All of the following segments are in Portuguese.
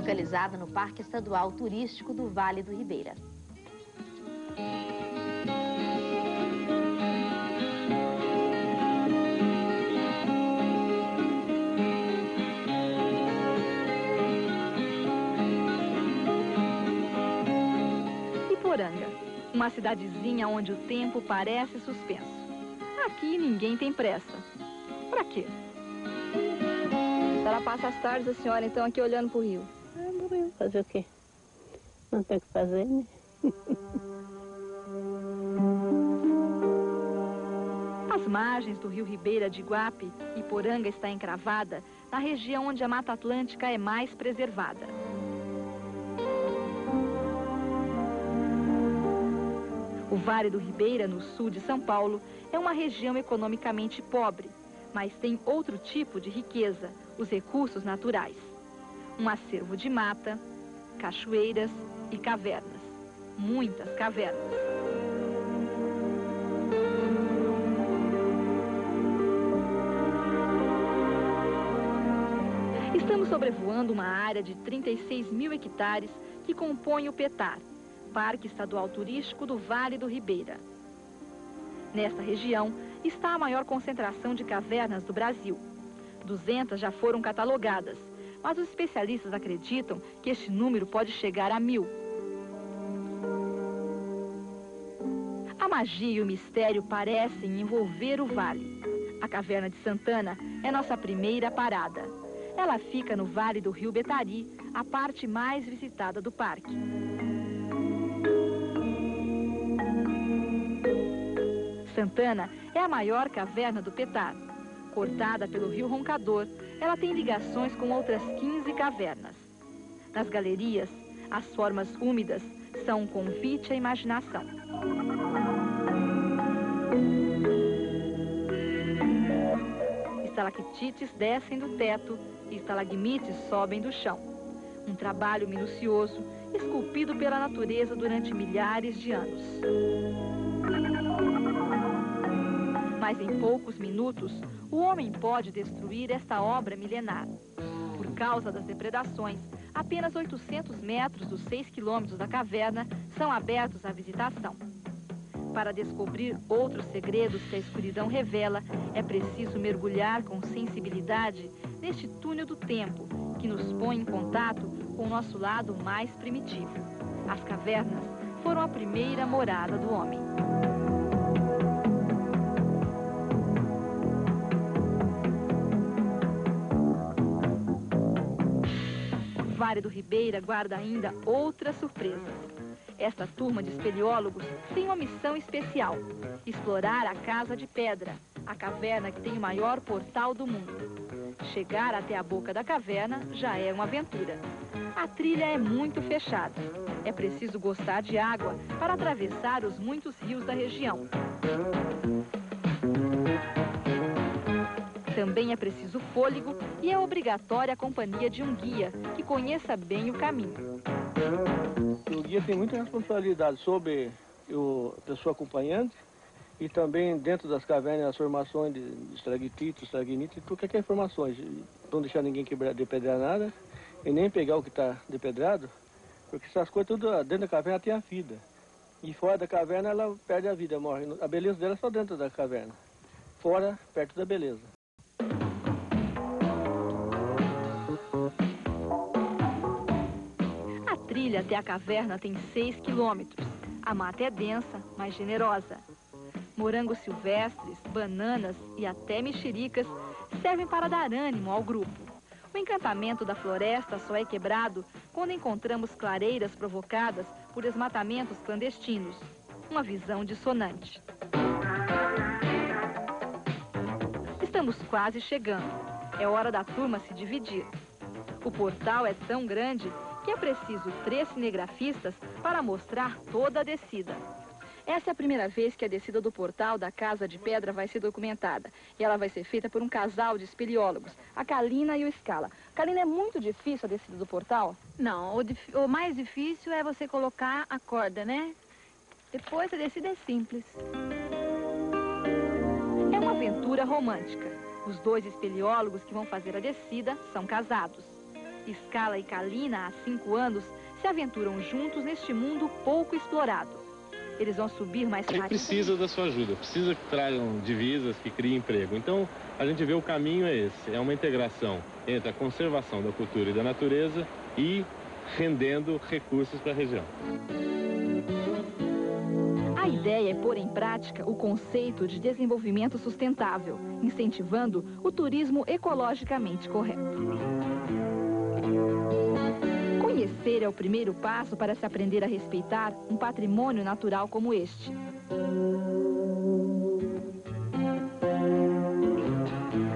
localizada no Parque Estadual Turístico do Vale do Ribeira. Iporanga, uma cidadezinha onde o tempo parece suspenso. Aqui ninguém tem pressa. Pra quê? Ela passa as tardes, a senhora, então, aqui olhando pro rio. Fazer o quê? Não tem o que fazer, né? Às margens do rio Ribeira de Iguape, Iporanga está encravada na região onde a Mata Atlântica é mais preservada. O Vale do Ribeira, no sul de São Paulo, é uma região economicamente pobre, mas tem outro tipo de riqueza, os recursos naturais. Um acervo de mata, cachoeiras e cavernas. Muitas cavernas. Estamos sobrevoando uma área de 36 mil hectares que compõe o PETAR, Parque Estadual Turístico do Vale do Ribeira. Nesta região está a maior concentração de cavernas do Brasil. 200 já foram catalogadas, mas os especialistas acreditam que este número pode chegar a 1000. A magia e o mistério parecem envolver o vale. A Caverna de Santana é nossa primeira parada. Ela fica no Vale do Rio Betari, a parte mais visitada do parque. Santana é a maior caverna do PETAR. Cortada pelo rio Roncador, ela tem ligações com outras 15 cavernas. Nas galerias, as formas úmidas são um convite à imaginação. Estalactites descem do teto e estalagmites sobem do chão. Um trabalho minucioso, esculpido pela natureza durante milhares de anos. Mas em poucos minutos, o homem pode destruir esta obra milenar. Por causa das depredações, apenas 800 metros dos 6 quilômetros da caverna são abertos à visitação. Para descobrir outros segredos que a escuridão revela, é preciso mergulhar com sensibilidade neste túnel do tempo, que nos põe em contato com o nosso lado mais primitivo. As cavernas foram a primeira morada do homem. O Vale do Ribeira guarda ainda outras surpresas. Esta turma de espeleólogos tem uma missão especial: explorar a Casa de Pedra, a caverna que tem o maior portal do mundo. Chegar até a boca da caverna já é uma aventura. A trilha é muito fechada. É preciso gostar de água para atravessar os muitos rios da região. Também é preciso fôlego e é obrigatória a companhia de um guia que conheça bem o caminho. O guia tem muita responsabilidade sobre a pessoa acompanhante e também dentro das cavernas as formações de estragitite, estragnite, tudo que é informações. Não deixar ninguém depedrar nada e nem pegar o que está depedrado, porque essas coisas tudo dentro da caverna tem a vida. E fora da caverna ela perde a vida, morre. A beleza dela é só dentro da caverna. Fora, perto da beleza. A trilha até a caverna tem 6 quilômetros. A mata é densa, mas generosa. Morangos silvestres, bananas e até mexericas servem para dar ânimo ao grupo. O encantamento da floresta só é quebrado quando encontramos clareiras provocadas por desmatamentos clandestinos. Uma visão dissonante. Estamos quase chegando. É hora da turma se dividir. O portal é tão grande que é preciso 3 cinegrafistas para mostrar toda a descida. Essa é a primeira vez que a descida do portal da Casa de Pedra vai ser documentada. E ela vai ser feita por um casal de espeleólogos, a Kalina e o Scala. Kalina, é muito difícil a descida do portal? Não, o mais difícil é você colocar a corda, né? Depois a descida é simples. É uma aventura romântica. Os 2 espeleólogos que vão fazer a descida são casados. Scala e Kalina, há 5 anos, se aventuram juntos neste mundo pouco explorado. Eles vão subir mais A gente precisa da sua ajuda, precisa que tragam divisas, que criem emprego. Então, a gente vê o caminho é esse, é uma integração entre a conservação da cultura e da natureza e rendendo recursos para a região. A ideia é pôr em prática o conceito de desenvolvimento sustentável, incentivando o turismo ecologicamente correto. Conhecer é o primeiro passo para se aprender a respeitar um patrimônio natural como este.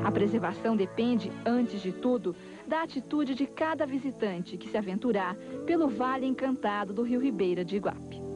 A preservação depende, antes de tudo, da atitude de cada visitante que se aventurar pelo Vale Encantado do Rio Ribeira de Iguape.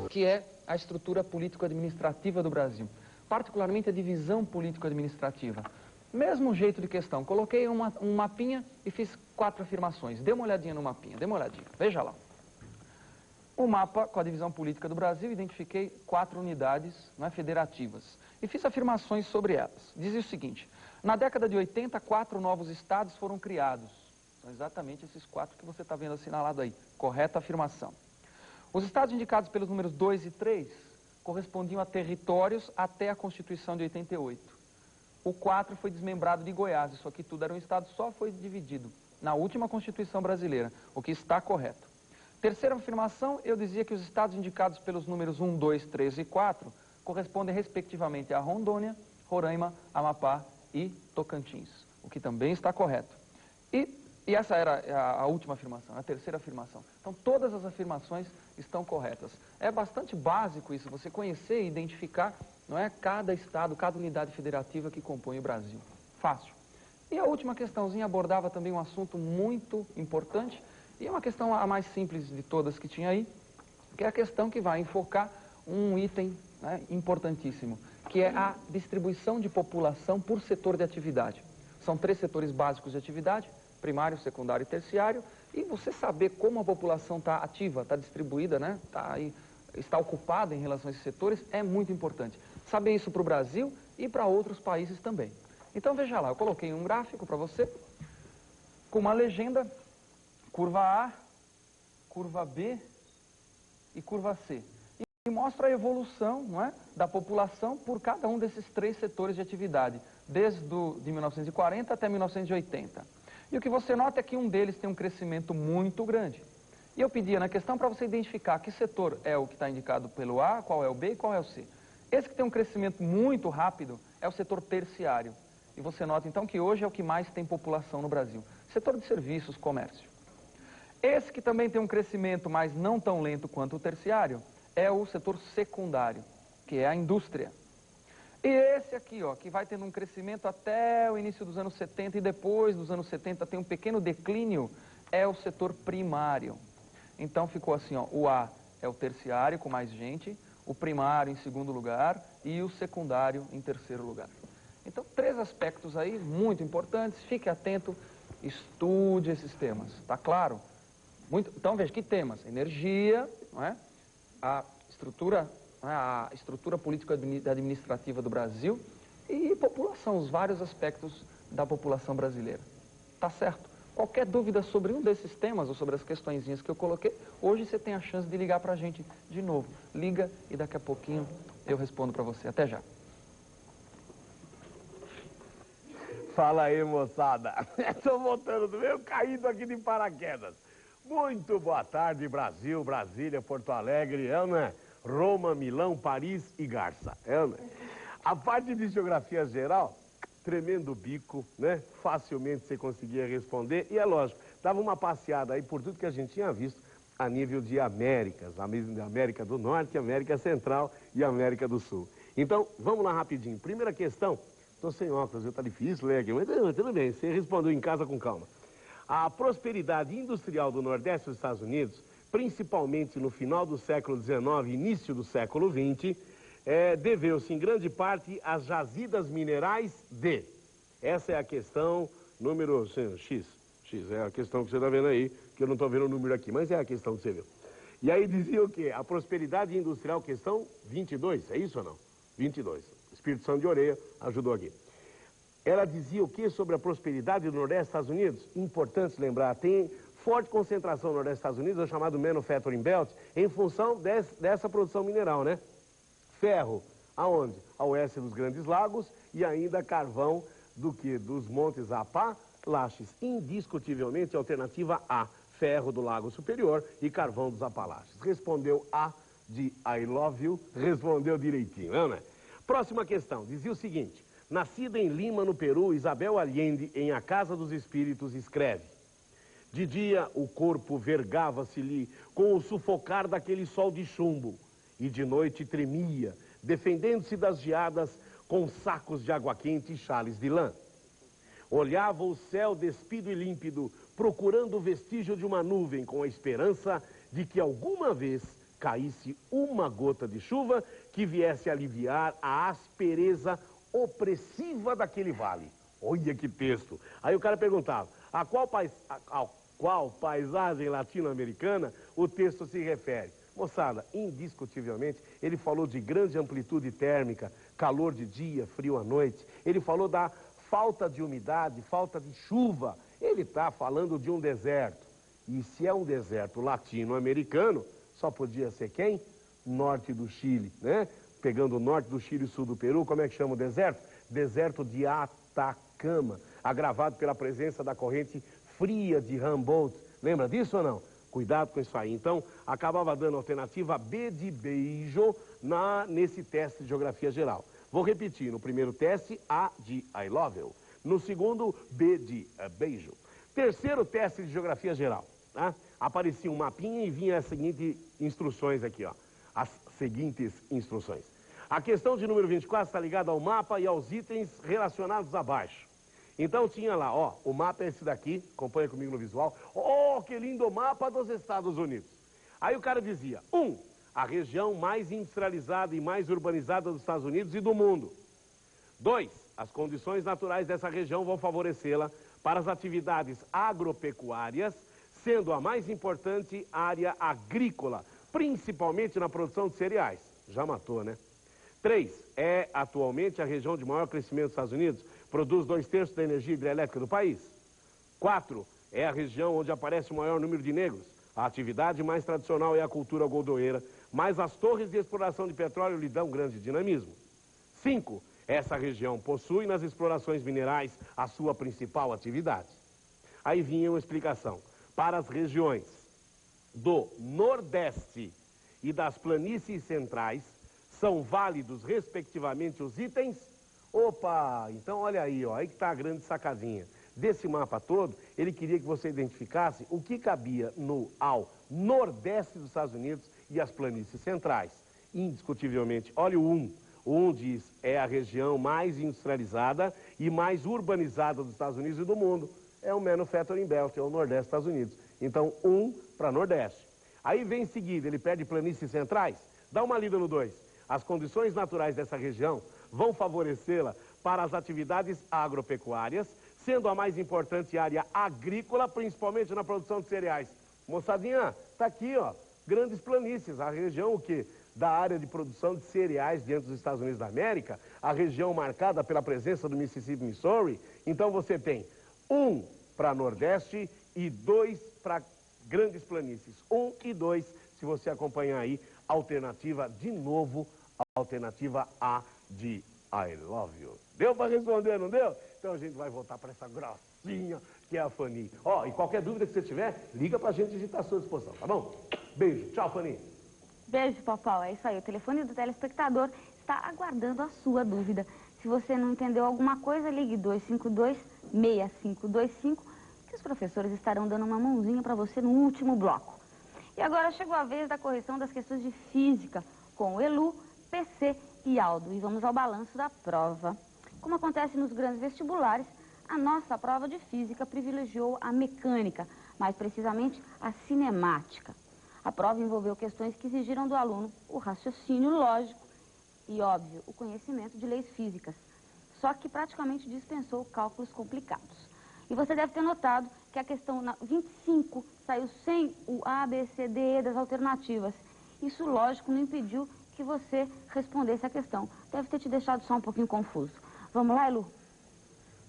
Que é a estrutura político-administrativa do Brasil, particularmente a divisão político-administrativa. Mesmo jeito de questão, coloquei um mapinha e fiz 4 afirmações. Dê uma olhadinha no mapinha, dê uma olhadinha, veja lá. O mapa com a divisão política do Brasil, identifiquei 4 unidades, não é, federativas e fiz afirmações sobre elas. Dizia o seguinte: na década de 80, 4 novos estados foram criados. São exatamente esses 4 que você está vendo assinalado aí. Correta afirmação. Os estados indicados pelos números 2 e 3 correspondiam a territórios até a Constituição de 88. O 4 foi desmembrado de Goiás, isso aqui tudo era um estado, só foi dividido na última Constituição brasileira, o que está correto. Terceira afirmação, eu dizia que os estados indicados pelos números 1, 2, 3 e 4 correspondem respectivamente a Rondônia, Roraima, Amapá e Tocantins, o que também está correto. E essa era a última afirmação, a terceira afirmação. Então, todas as afirmações estão corretas. É bastante básico isso, você conhecer e identificar, não é, cada estado, cada unidade federativa que compõe o Brasil. Fácil. E a última questãozinha abordava também um assunto muito importante, e é uma questão a mais simples de todas que tinha aí, que é a questão que vai enfocar um item, né, importantíssimo, que é a distribuição de população por setor de atividade. São 3 setores básicos de atividade: primário, secundário e terciário, e você saber como a população está ativa, está distribuída, né, está ocupada em relação a esses setores, é muito importante. Saber isso para o Brasil e para outros países também. Então, veja lá, eu coloquei um gráfico para você, com uma legenda, curva A, curva B e curva C. E mostra a evolução, não é, da população por cada um desses 3 setores de atividade, desde de 1940 até 1980. E o que você nota é que um deles tem um crescimento muito grande. E eu pedia na questão para você identificar que setor é o que está indicado pelo A, qual é o B e qual é o C. Esse que tem um crescimento muito rápido é o setor terciário. E você nota então que hoje é o que mais tem população no Brasil. Setor de serviços, comércio. Esse que também tem um crescimento, mas não tão lento quanto o terciário, é o setor secundário, que é a indústria. E esse aqui, ó, que vai tendo um crescimento até o início dos anos 70 e depois dos anos 70 tem um pequeno declínio, é o setor primário. Então ficou assim, ó, o A é o terciário com mais gente, o primário em segundo lugar e o secundário em terceiro lugar. Então, 3 aspectos aí muito importantes, fique atento, estude esses temas, tá claro? Então veja, que temas? Energia, não é? A estrutura político-administrativa do Brasil e população, os vários aspectos da população brasileira. Tá certo? Qualquer dúvida sobre um desses temas ou sobre as questõezinhas que eu coloquei, hoje você tem a chance de ligar para a gente de novo. Liga e daqui a pouquinho eu respondo para você. Até já. Fala aí, moçada. Estou voltando do meu caído aqui de paraquedas. Muito boa tarde, Brasil, Brasília, Porto Alegre, né? Roma, Milão, Paris e Garça. Né? A parte de geografia geral, tremendo bico, né? Facilmente você conseguia responder. E é lógico, dava uma passeada aí por tudo que a gente tinha visto a nível de Américas, a América do Norte, América Central e América do Sul. Então, vamos lá rapidinho. Primeira questão, estou sem óculos, está difícil ler aqui, mas tudo bem, você respondeu em casa com calma. A prosperidade industrial do Nordeste dos Estados Unidos, principalmente no final do século XIX e início do século XX, deveu-se em grande parte às jazidas minerais de... Essa é a questão número X. X é a questão que você está vendo aí, que eu não estou vendo o número aqui, mas é a questão que você viu. E aí dizia o quê? A prosperidade industrial, questão 22, é isso ou não? 22. Espírito Santo de Oreia ajudou aqui. Ela dizia o quê sobre a prosperidade do Nordeste dos Estados Unidos? Importante lembrar, tem forte concentração no Nordeste dos Estados Unidos, é o chamado Manufacturing Belt, em função dessa produção mineral, né? Ferro, aonde? A oeste dos Grandes Lagos e ainda carvão do que? Dos Montes Apalaches. Indiscutivelmente, alternativa A, ferro do Lago Superior e carvão dos Apalaches. Respondeu A de I love you, respondeu direitinho, não é? Próxima questão, dizia o seguinte: nascida em Lima, no Peru, Isabel Allende, em A Casa dos Espíritos, escreve: de dia o corpo vergava-se-lhe com o sufocar daquele sol de chumbo, e de noite tremia, defendendo-se das geadas com sacos de água quente e chales de lã. Olhava o céu despido e límpido, procurando o vestígio de uma nuvem, com a esperança de que alguma vez caísse uma gota de chuva que viesse aliviar a aspereza opressiva daquele vale. Olha que texto! Aí o cara perguntava, a qual paisagem latino-americana o texto se refere? Moçada, indiscutivelmente, ele falou de grande amplitude térmica, calor de dia, frio à noite. Ele falou da falta de umidade, falta de chuva. Ele está falando de um deserto. E se é um deserto latino-americano, só podia ser quem? Norte do Chile, né? Pegando o norte do Chile e sul do Peru, como é que chama o deserto? Deserto de Atacama, agravado pela presença da corrente fria de Humboldt. Lembra disso ou não? Cuidado com isso aí. Então, acabava dando alternativa B de beijo nesse teste de geografia geral. Vou repetir, no primeiro teste, A de I love you. No segundo, B de beijo. Terceiro teste de geografia geral, tá? Aparecia um mapinha e vinha as seguintes instruções aqui, ó. As seguintes instruções. A questão de número 24 está ligada ao mapa e aos itens relacionados abaixo. Então tinha lá, ó, o mapa é esse daqui, acompanha comigo no visual. Oh, que lindo mapa dos Estados Unidos. Aí o cara dizia, 1, a região mais industrializada e mais urbanizada dos Estados Unidos e do mundo. 2, as condições naturais dessa região vão favorecê-la para as atividades agropecuárias, sendo a mais importante área agrícola, principalmente na produção de cereais. Já matou, né? 3, é atualmente a região de maior crescimento dos Estados Unidos, produz 2/3 da energia hidrelétrica do país. 4, é a região onde aparece o maior número de negros. A atividade mais tradicional é a cultura algodoeira, mas as torres de exploração de petróleo lhe dão grande dinamismo. 5, essa região possui nas explorações minerais a sua principal atividade. Aí vinha uma explicação. Para as regiões do Nordeste e das planícies centrais, são válidos, respectivamente, os itens... Opa, então olha aí, ó, aí que está a grande sacadinha. Desse mapa todo, ele queria que você identificasse o que cabia ao Nordeste dos Estados Unidos e as planícies centrais. Indiscutivelmente, olha o 1. O 1 diz, é a região mais industrializada e mais urbanizada dos Estados Unidos e do mundo. É o Manufacturing Belt, é o Nordeste dos Estados Unidos. Então, 1 para Nordeste. Aí vem em seguida, ele pede planícies centrais. Dá uma lida no 2. As condições naturais dessa região vão favorecê-la para as atividades agropecuárias, sendo a mais importante área agrícola, principalmente na produção de cereais. Moçadinha, tá aqui, ó, grandes planícies, a região o quê? Da área de produção de cereais dentro dos Estados Unidos da América, a região marcada pela presença do Mississippi, Missouri. Então você tem 1 para Nordeste e 2 para grandes planícies. 1 e 2, se você acompanhar aí, alternativa, de novo, alternativa A de I love you. Deu para responder, não deu? Então a gente vai voltar para essa grossinha que é a Fani. Ó, e qualquer dúvida que você tiver, liga pra gente, a gente está à sua disposição, tá bom? Beijo, tchau, Fani. Beijo, Popó. É isso aí. O telefone do telespectador está aguardando a sua dúvida. Se você não entendeu alguma coisa, ligue 252-6525, que os professores estarão dando uma mãozinha para você no último bloco. E agora chegou a vez da correção das questões de física com o Elu, PC e Aldo. E vamos ao balanço da prova. Como acontece nos grandes vestibulares, a nossa prova de física privilegiou a mecânica, mais precisamente a cinemática. A prova envolveu questões que exigiram do aluno o raciocínio lógico e, óbvio, o conhecimento de leis físicas, só que praticamente dispensou cálculos complicados. E você deve ter notado que a questão 25 saiu sem o A, B, C, D, E das alternativas. Isso, lógico, não impediu que você respondesse a questão. Deve ter te deixado só um pouquinho confuso. Vamos lá, Elu?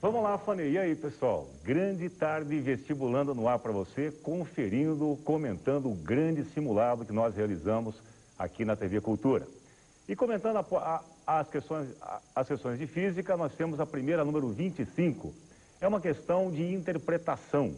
Vamos lá, Fanny. E aí, pessoal? Grande tarde vestibulando no ar para você, conferindo, comentando o grande simulado que nós realizamos aqui na TV Cultura. E comentando as questões de física, nós temos a primeira, número 25. É uma questão de interpretação.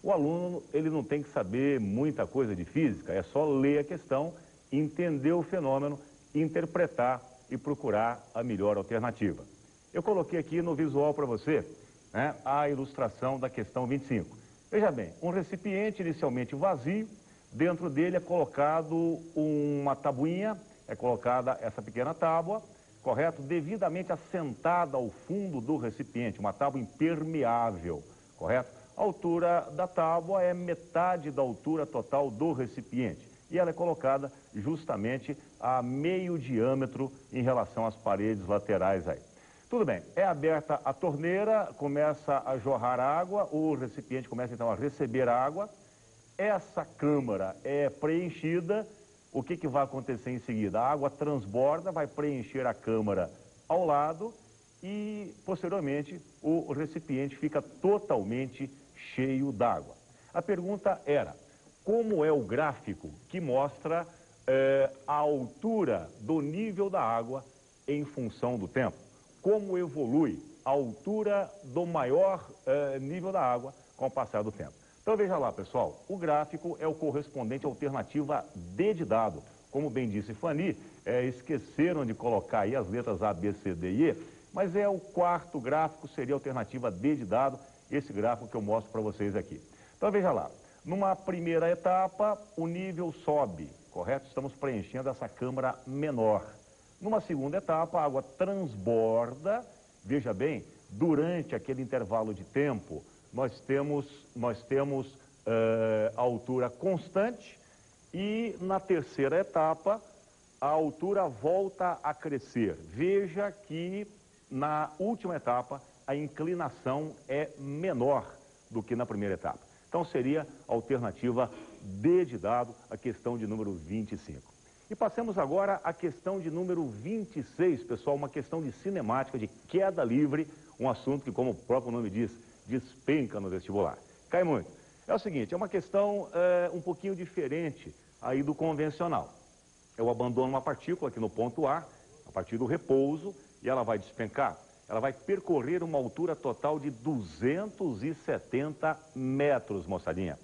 O aluno, ele não tem que saber muita coisa de física, é só ler a questão, entender o fenômeno, interpretar e procurar a melhor alternativa. Eu coloquei aqui no visual para você, né, a ilustração da questão 25. Veja bem, um recipiente inicialmente vazio, dentro dele é colocado uma tabuinha, é colocada essa pequena tábua, correto? Devidamente assentada ao fundo do recipiente, uma tábua impermeável, correto? A altura da tábua é metade da altura total do recipiente e ela é colocada justamente a meio diâmetro em relação às paredes laterais aí. Tudo bem, é aberta a torneira, começa a jorrar água, o recipiente começa então a receber água, essa câmara é preenchida. O que vai acontecer em seguida? A água transborda, vai preencher a câmara ao lado e, posteriormente, o recipiente fica totalmente cheio d'água. A pergunta era, como é o gráfico que mostra a altura do nível da água em função do tempo? Como evolui a altura do maior nível da água com o passar do tempo? Então veja lá, pessoal, o gráfico é o correspondente à alternativa D de dado. Como bem disse Fanny, esqueceram de colocar aí as letras A, B, C, D e E, mas é o quarto gráfico, seria a alternativa D de dado, esse gráfico que eu mostro para vocês aqui. Então veja lá, numa primeira etapa o nível sobe, correto? Estamos preenchendo essa câmara menor. Numa segunda etapa a água transborda, veja bem, durante aquele intervalo de tempo, nós temos a altura constante e na terceira etapa a altura volta a crescer. Veja que na última etapa a inclinação é menor do que na primeira etapa. Então seria a alternativa D de dado, a questão de número 25. E passemos agora à questão de número 26, pessoal, uma questão de cinemática, de queda livre, um assunto que, como o próprio nome diz, despenca no vestibular. Cai muito. É o seguinte, é uma questão um pouquinho diferente aí do convencional. Eu abandono uma partícula aqui no ponto A, a partir do repouso, e ela vai despencar. Ela vai percorrer uma altura total de 270 metros, moçadinha.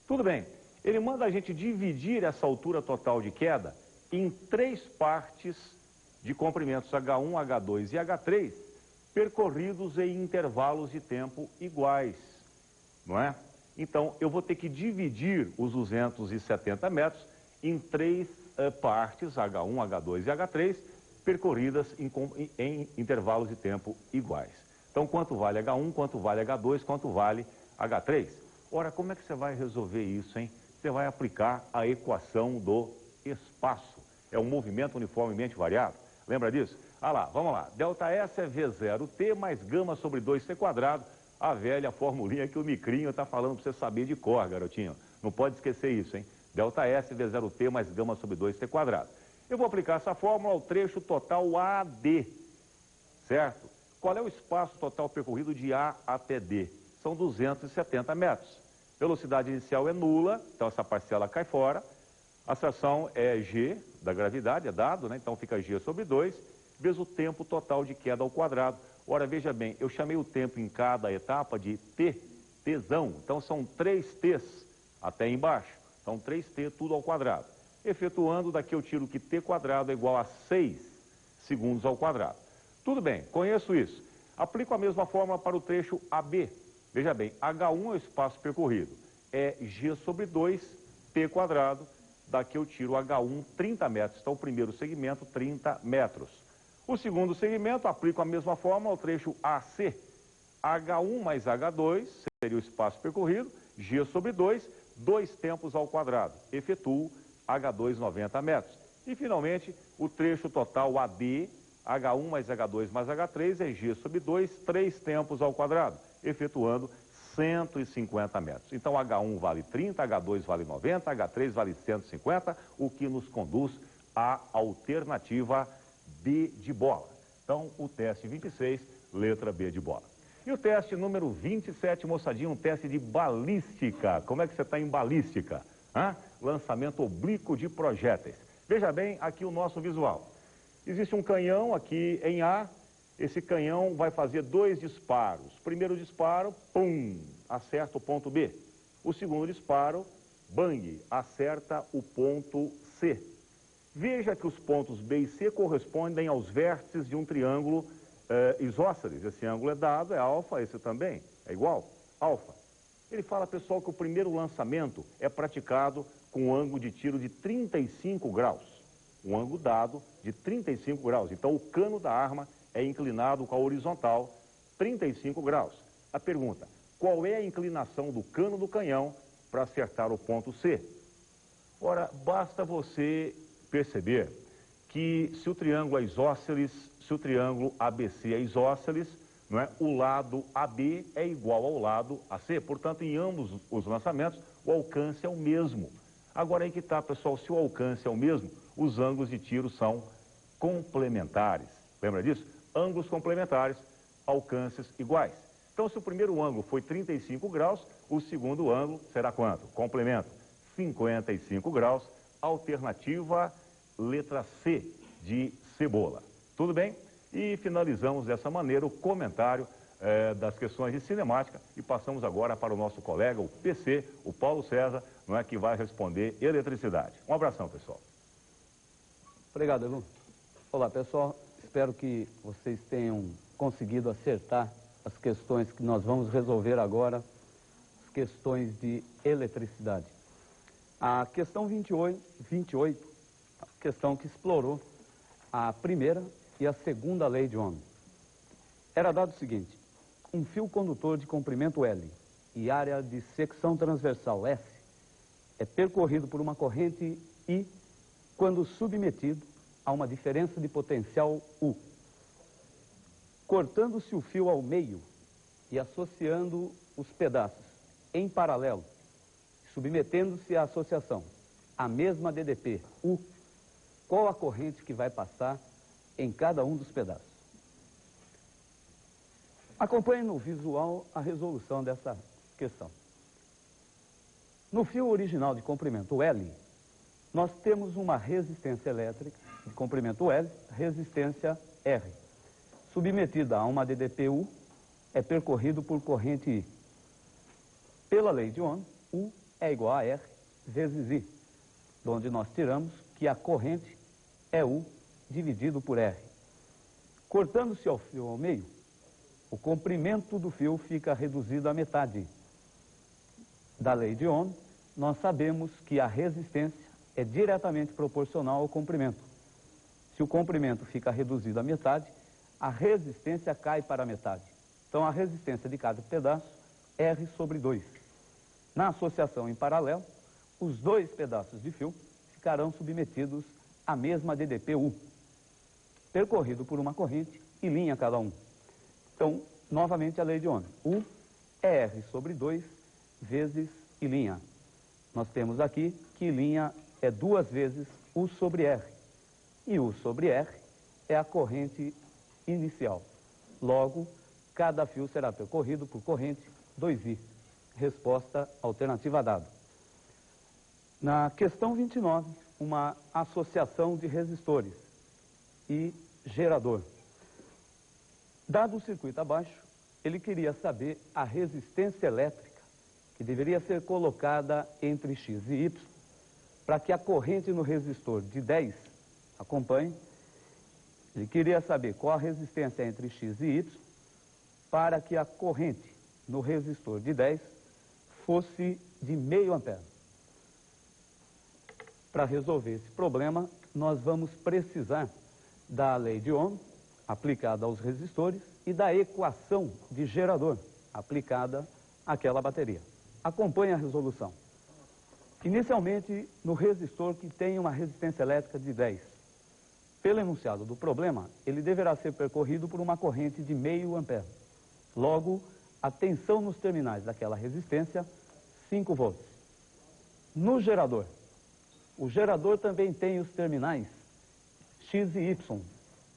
Tudo bem, ele manda a gente dividir essa altura total de queda em 3 partes de comprimentos H1, H2 e H3, percorridos em intervalos de tempo iguais, não é? Então, eu vou ter que dividir os 270 metros em 3 partes, H1, H2 e H3, percorridas em intervalos de tempo iguais. Então, quanto vale H1, quanto vale H2, quanto vale H3? Ora, como é que você vai resolver isso, hein? Você vai aplicar a equação do espaço. É um movimento uniformemente variado. Lembra disso? Ah lá, vamos lá. Delta S é V0T mais gama sobre 2T quadrado. A velha formulinha que o Micrinho está falando para você saber de cor, garotinho. Não pode esquecer isso, hein? Delta S, V0T mais gama sobre 2T quadrado. Eu vou aplicar essa fórmula ao trecho total AD, certo? Qual é o espaço total percorrido de A até D? São 270 metros. Velocidade inicial é nula, então essa parcela cai fora. A atração é G da gravidade, é dado, né? Então fica G sobre 2, vezes o tempo total de queda ao quadrado. Ora, veja bem, eu chamei o tempo em cada etapa de T, Tzão. Então são 3 T's até embaixo. Então 3T tudo ao quadrado. Efetuando, daqui eu tiro que T quadrado é igual a 6 segundos ao quadrado. Tudo bem, conheço isso. Aplico a mesma fórmula para o trecho AB. Veja bem, H1 é o espaço percorrido. É G sobre 2, T quadrado, daqui eu tiro H1, 30 metros. Então, o primeiro segmento, 30 metros. O segundo segmento, aplico a mesma forma ao trecho AC. H1 mais H2 seria o espaço percorrido, G sobre 2, 2 tempos ao quadrado. Efetuo H2, 90 metros. E, finalmente, o trecho total AD, H1 mais H2 mais H3 é G sobre 2, 3 tempos ao quadrado, efetuando 150 metros. Então, H1 vale 30, H2 vale 90, H3 vale 150, o que nos conduz à alternativa B de bola. Então, o teste 26, letra B de bola. E o teste número 27, moçadinho, um teste de balística. Como é que você está em balística? Lançamento oblíquo de projéteis. Veja bem aqui o nosso visual. Existe um canhão aqui em A. Esse canhão vai fazer 2 disparos. Primeiro disparo, pum, acerta o ponto B. O segundo disparo, bang, acerta o ponto C. Veja que os pontos B e C correspondem aos vértices de um triângulo isósceles. Esse ângulo é dado, é alfa, esse também é igual, alfa. Ele fala, pessoal, que o primeiro lançamento é praticado com um ângulo de tiro de 35 graus. Um ângulo dado de 35 graus. Então, o cano da arma é inclinado com a horizontal 35 graus. A pergunta, qual é a inclinação do cano do canhão para acertar o ponto C? Ora, basta você perceber que se o triângulo é isósceles, se o triângulo ABC é isósceles, não é? O lado AB é igual ao lado AC. Portanto, em ambos os lançamentos, o alcance é o mesmo. Agora aí que está, pessoal, se o alcance é o mesmo, os ângulos de tiro são complementares. Lembra disso? Ângulos complementares, alcances iguais. Então, se o primeiro ângulo foi 35 graus, o segundo ângulo será quanto? Complemento, 55 graus, alternativa letra C de cebola. Tudo bem? E finalizamos dessa maneira o comentário das questões de cinemática e passamos agora para o nosso colega, o PC, o Paulo César, não é, que vai responder eletricidade. Um abração, pessoal. Obrigado, Elu. Olá, pessoal. Espero que vocês tenham conseguido acertar as questões que nós vamos resolver agora, as questões de eletricidade. A questão 28, a questão que explorou a primeira e a segunda lei de Ohm. Era dado o seguinte: um fio condutor de comprimento L e área de secção transversal S é percorrido por uma corrente I quando submetido a uma diferença de potencial U. Cortando-se o fio ao meio e associando os pedaços em paralelo, submetendo-se à associação a mesma DDP U, qual a corrente que vai passar em cada um dos pedaços? Acompanhe no visual a resolução dessa questão. No fio original de comprimento L, nós temos uma resistência elétrica de comprimento L, resistência R. Submetida a uma DDP-U, é percorrido por corrente I. Pela lei de Ohm, U é igual a R vezes I, onde nós tiramos que a corrente é U dividido por R. Cortando-se o fio ao meio, o comprimento do fio fica reduzido à metade. Da lei de Ohm, nós sabemos que a resistência é diretamente proporcional ao comprimento. Se o comprimento fica reduzido à metade, a resistência cai para a metade. Então, a resistência de cada pedaço, R sobre 2. Na associação em paralelo, os dois pedaços de fio ficarão submetidos à mesma DDP-U, percorrido por uma corrente e linha cada um. Então, novamente a lei de Ohm. U é R sobre 2 vezes I linha. Nós temos aqui que I linha é 2 vezes U sobre R. E U sobre R é a corrente inicial. Logo, cada fio será percorrido por corrente 2I. Resposta alternativa dada. Na questão 29, uma associação de resistores e gerador. Dado o circuito abaixo, ele queria saber a resistência elétrica que deveria ser colocada entre X e Y para que a corrente no resistor de 10 acompanhe. Ele queria saber qual a resistência entre X e Y para que a corrente no resistor de 10 fosse de meio ampere. para resolver esse problema, nós vamos precisar da lei de Ohm, aplicada aos resistores, e da equação de gerador, aplicada àquela bateria. Acompanhe a resolução. Inicialmente, no resistor que tem uma resistência elétrica de 10. Pelo enunciado do problema, ele deverá ser percorrido por uma corrente de meio ampere. Logo, a tensão nos terminais daquela resistência, 5 volts. No gerador, o gerador também tem os terminais X e Y.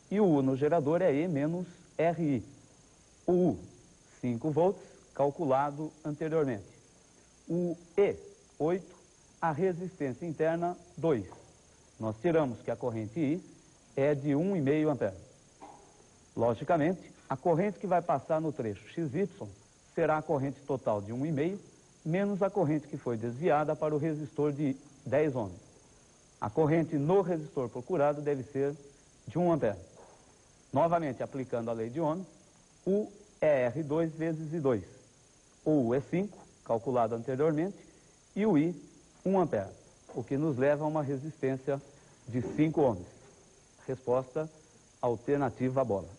E o U no gerador é E menos RI. O U, 5 volts, calculado anteriormente. O E, 8, a resistência interna, 2. Nós tiramos que a corrente I é de 1,5 ampere. Logicamente, a corrente que vai passar no trecho XY será a corrente total de 1,5, menos a corrente que foi desviada para o resistor de 10 ohms. A corrente no resistor procurado deve ser de 1 ampere. Novamente, aplicando a lei de Ohm, U é R2 vezes I2. O U é 5, calculado anteriormente, e o I, 1 ampere, o que nos leva a uma resistência de 5 ohms. Resposta alternativa à bola.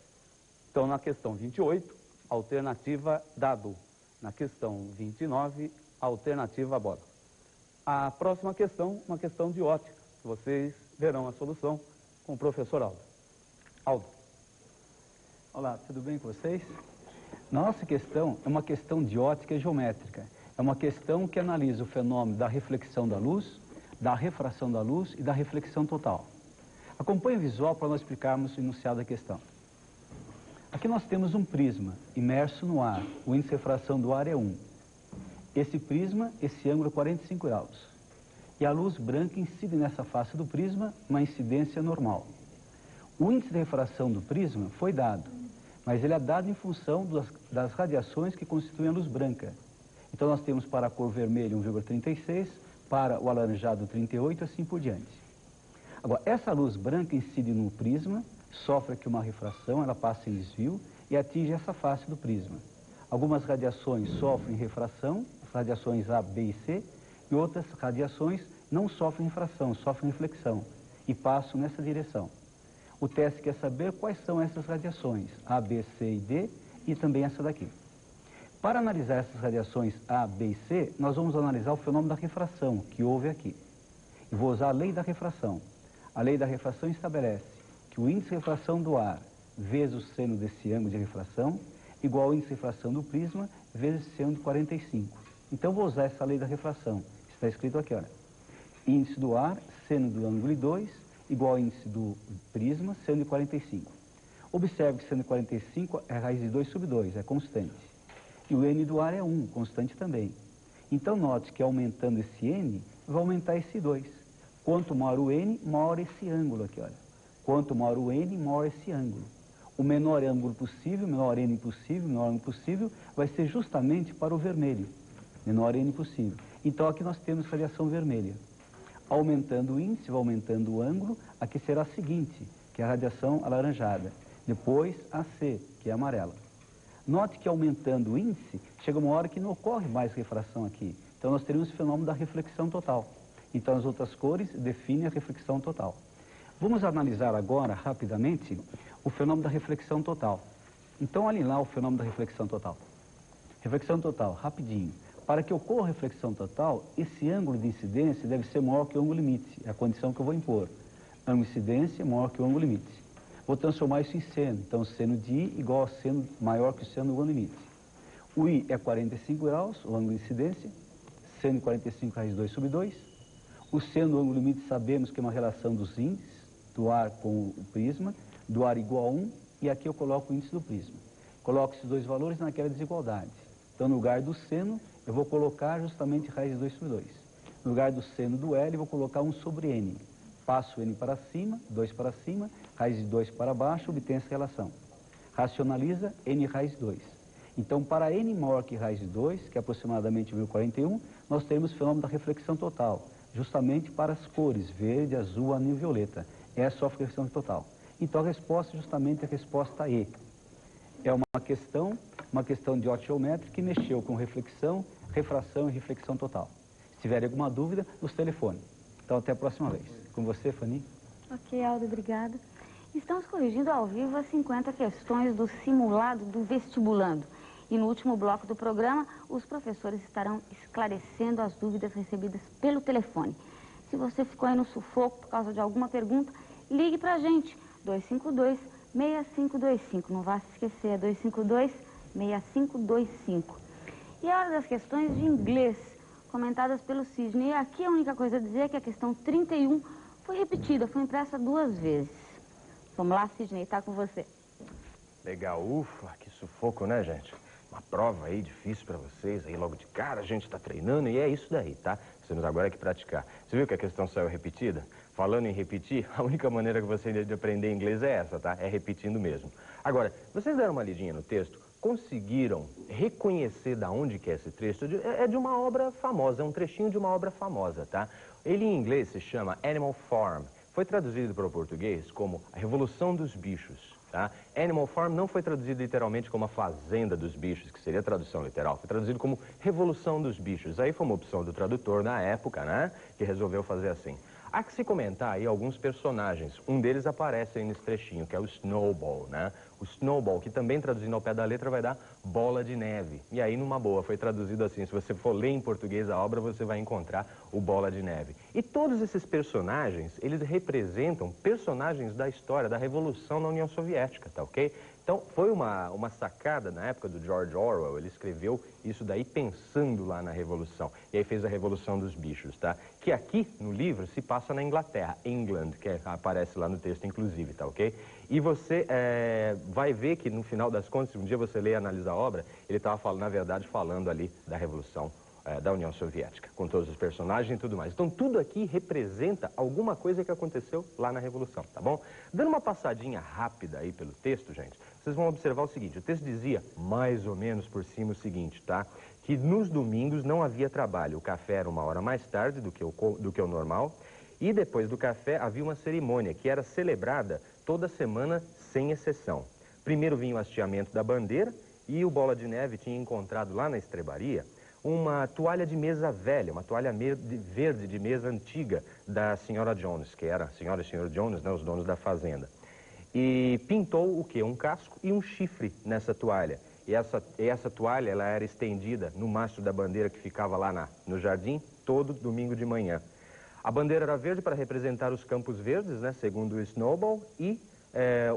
Então, na questão 28, alternativa dado. Na questão 29, alternativa à bola. A próxima questão, uma questão de ótica. Vocês verão a solução com o professor Aldo. Aldo. Olá, tudo bem com vocês? Nossa questão é uma questão de ótica e geométrica. É uma questão que analisa o fenômeno da reflexão da luz, da refração da luz e da reflexão total. Acompanhe o visual para nós explicarmos o enunciado da questão. Aqui nós temos um prisma imerso no ar. O índice de refração do ar é 1. Esse prisma, esse ângulo é 45 graus. E a luz branca incide nessa face do prisma uma incidência normal. O índice de refração do prisma foi dado, mas ele é dado em função das radiações que constituem a luz branca. Então nós temos para a cor vermelha 1,36, para o alaranjado 38, assim por diante. Agora, essa luz branca incide no prisma, sofre aqui uma refração, ela passa em desvio e atinge essa face do prisma. Algumas radiações sofrem refração, as radiações A, B e C, e outras radiações não sofrem refração, sofrem reflexão e passam nessa direção. O teste quer saber quais são essas radiações, A, B, C e D, e também essa daqui. Para analisar essas radiações A, B e C, nós vamos analisar o fenômeno da refração, que houve aqui. E vou usar a lei da refração. A lei da refração estabelece que o índice de refração do ar vezes o seno desse ângulo de refração igual ao índice de refração do prisma vezes o seno de 45. Então, vou usar essa lei da refração. Está escrito aqui, olha. Índice do ar, seno do ângulo 2, igual ao índice do prisma, seno de 45. Observe que seno de 45 é raiz de 2 sobre 2, é constante. E o N do ar é 1, constante também. Então, note que aumentando esse N, vai aumentar esse 2. Quanto maior o N, maior esse ângulo aqui, olha. Quanto maior o N, maior esse ângulo. O menor ângulo possível, menor N possível, menor ângulo possível, vai ser justamente para o vermelho. Menor N possível. Então, aqui nós temos radiação vermelha. Aumentando o índice, vai aumentando o ângulo, aqui será a seguinte, que é a radiação alaranjada. Depois, a C, que é amarela. Note que aumentando o índice, chega uma hora que não ocorre mais refração aqui. Então, nós teremos o fenômeno da reflexão total. Então, as outras cores definem a reflexão total. Vamos analisar agora, rapidamente, o fenômeno da reflexão total. Então, olhem lá o fenômeno da reflexão total. Reflexão total, rapidinho. Para que ocorra reflexão total, esse ângulo de incidência deve ser maior que o ângulo limite. É a condição que eu vou impor. Ângulo de incidência maior que o ângulo limite. Vou transformar isso em seno. Então, seno de I igual a seno maior que o seno do ângulo limite. O I é 45 graus, o ângulo de incidência. Seno de 45 raiz 2 sobre 2. O seno do ângulo limite sabemos que é uma relação dos índices do ar com o prisma, do ar igual a 1, e aqui eu coloco o índice do prisma. Coloco esses dois valores naquela desigualdade. Então, no lugar do seno, eu vou colocar justamente raiz de 2 sobre 2. No lugar do seno do L, eu vou colocar 1 sobre N. Passo N para cima, 2 para cima, raiz de 2 para baixo, obtém essa relação. Racionaliza N raiz de 2. Então, para N maior que raiz de 2, que é aproximadamente 1.041, nós temos o fenômeno da reflexão total, justamente para as cores verde, azul, anil e violeta. Essa é a reflexão total. Então, a resposta é justamente a resposta E. É uma questão de ótica geométrica que mexeu com reflexão, refração e reflexão total. Se tiver alguma dúvida, nos telefone. Então, até a próxima vez. Com você, Fanny. Ok, Aldo, obrigada. Estamos corrigindo ao vivo as 50 questões do simulado do vestibulando. E no último bloco do programa, os professores estarão esclarecendo as dúvidas recebidas pelo telefone. Se você ficou aí no sufoco por causa de alguma pergunta, ligue para a gente, 252-6525. Não vá se esquecer, é 252-6525. E a hora das questões de inglês, comentadas pelo Sidney. E aqui a única coisa a dizer é que a questão 31 foi repetida, foi impressa 2 vezes. Vamos lá, Sidney, tá com você. Legal, ufa, que sufoco, né, gente? Uma prova aí difícil pra vocês, aí logo de cara a gente tá treinando e é isso daí, tá? Nós temos agora que praticar. Você viu que a questão saiu repetida? Falando em repetir, a única maneira que você tem de aprender inglês é essa, tá? É repetindo mesmo. Agora, vocês deram uma lidinha no texto? Conseguiram reconhecer da onde que é esse trecho? É de uma obra famosa, é um trechinho de uma obra famosa, tá? Ele em inglês se chama Animal Farm. Foi traduzido para o português como A Revolução dos Bichos, tá? Animal Farm não foi traduzido literalmente como A Fazenda dos Bichos, que seria a tradução literal. Foi traduzido como Revolução dos Bichos. Aí foi uma opção do tradutor na época, né? Que resolveu fazer assim. Há que se comentar aí alguns personagens. Um deles aparece aí nesse trechinho, que é o Snowball, né? O Snowball, que também traduzindo ao pé da letra vai dar bola de neve. E aí, numa boa, foi traduzido assim. Se você for ler em português a obra, você vai encontrar o bola de neve. E todos esses personagens, eles representam personagens da história, da Revolução na União Soviética, tá ok? Então, foi uma sacada na época do George Orwell. Ele escreveu isso daí pensando lá na Revolução. E aí fez a Revolução dos Bichos, tá? Que aqui, no livro, se passa na Inglaterra, England, que aparece lá no texto, inclusive, tá ok? E você vai ver que, no final das contas, se um dia você ler e analisar a obra, ele estava, na verdade, falando ali da Revolução da União Soviética, com todos os personagens e tudo mais. Então, tudo aqui representa alguma coisa que aconteceu lá na Revolução, tá bom? Dando uma passadinha rápida aí pelo texto, gente, vocês vão observar o seguinte, o texto dizia, mais ou menos por cima, o seguinte, tá? Que nos domingos não havia trabalho, o café era 1 hora mais tarde do que o normal, e depois do café havia uma cerimônia que era celebrada toda semana, sem exceção. Primeiro vinha o hasteamento da bandeira, e o Bola de Neve tinha encontrado lá na estrebaria uma toalha de mesa velha, uma toalha verde de mesa antiga da senhora Jones, que era a senhora e o senhor Jones, né, os donos da fazenda. E pintou o quê? Um casco e um chifre nessa toalha. E essa toalha ela era estendida no mastro da bandeira que ficava lá no jardim todo domingo de manhã. A bandeira era verde para representar os campos verdes, né, segundo o Snowball, e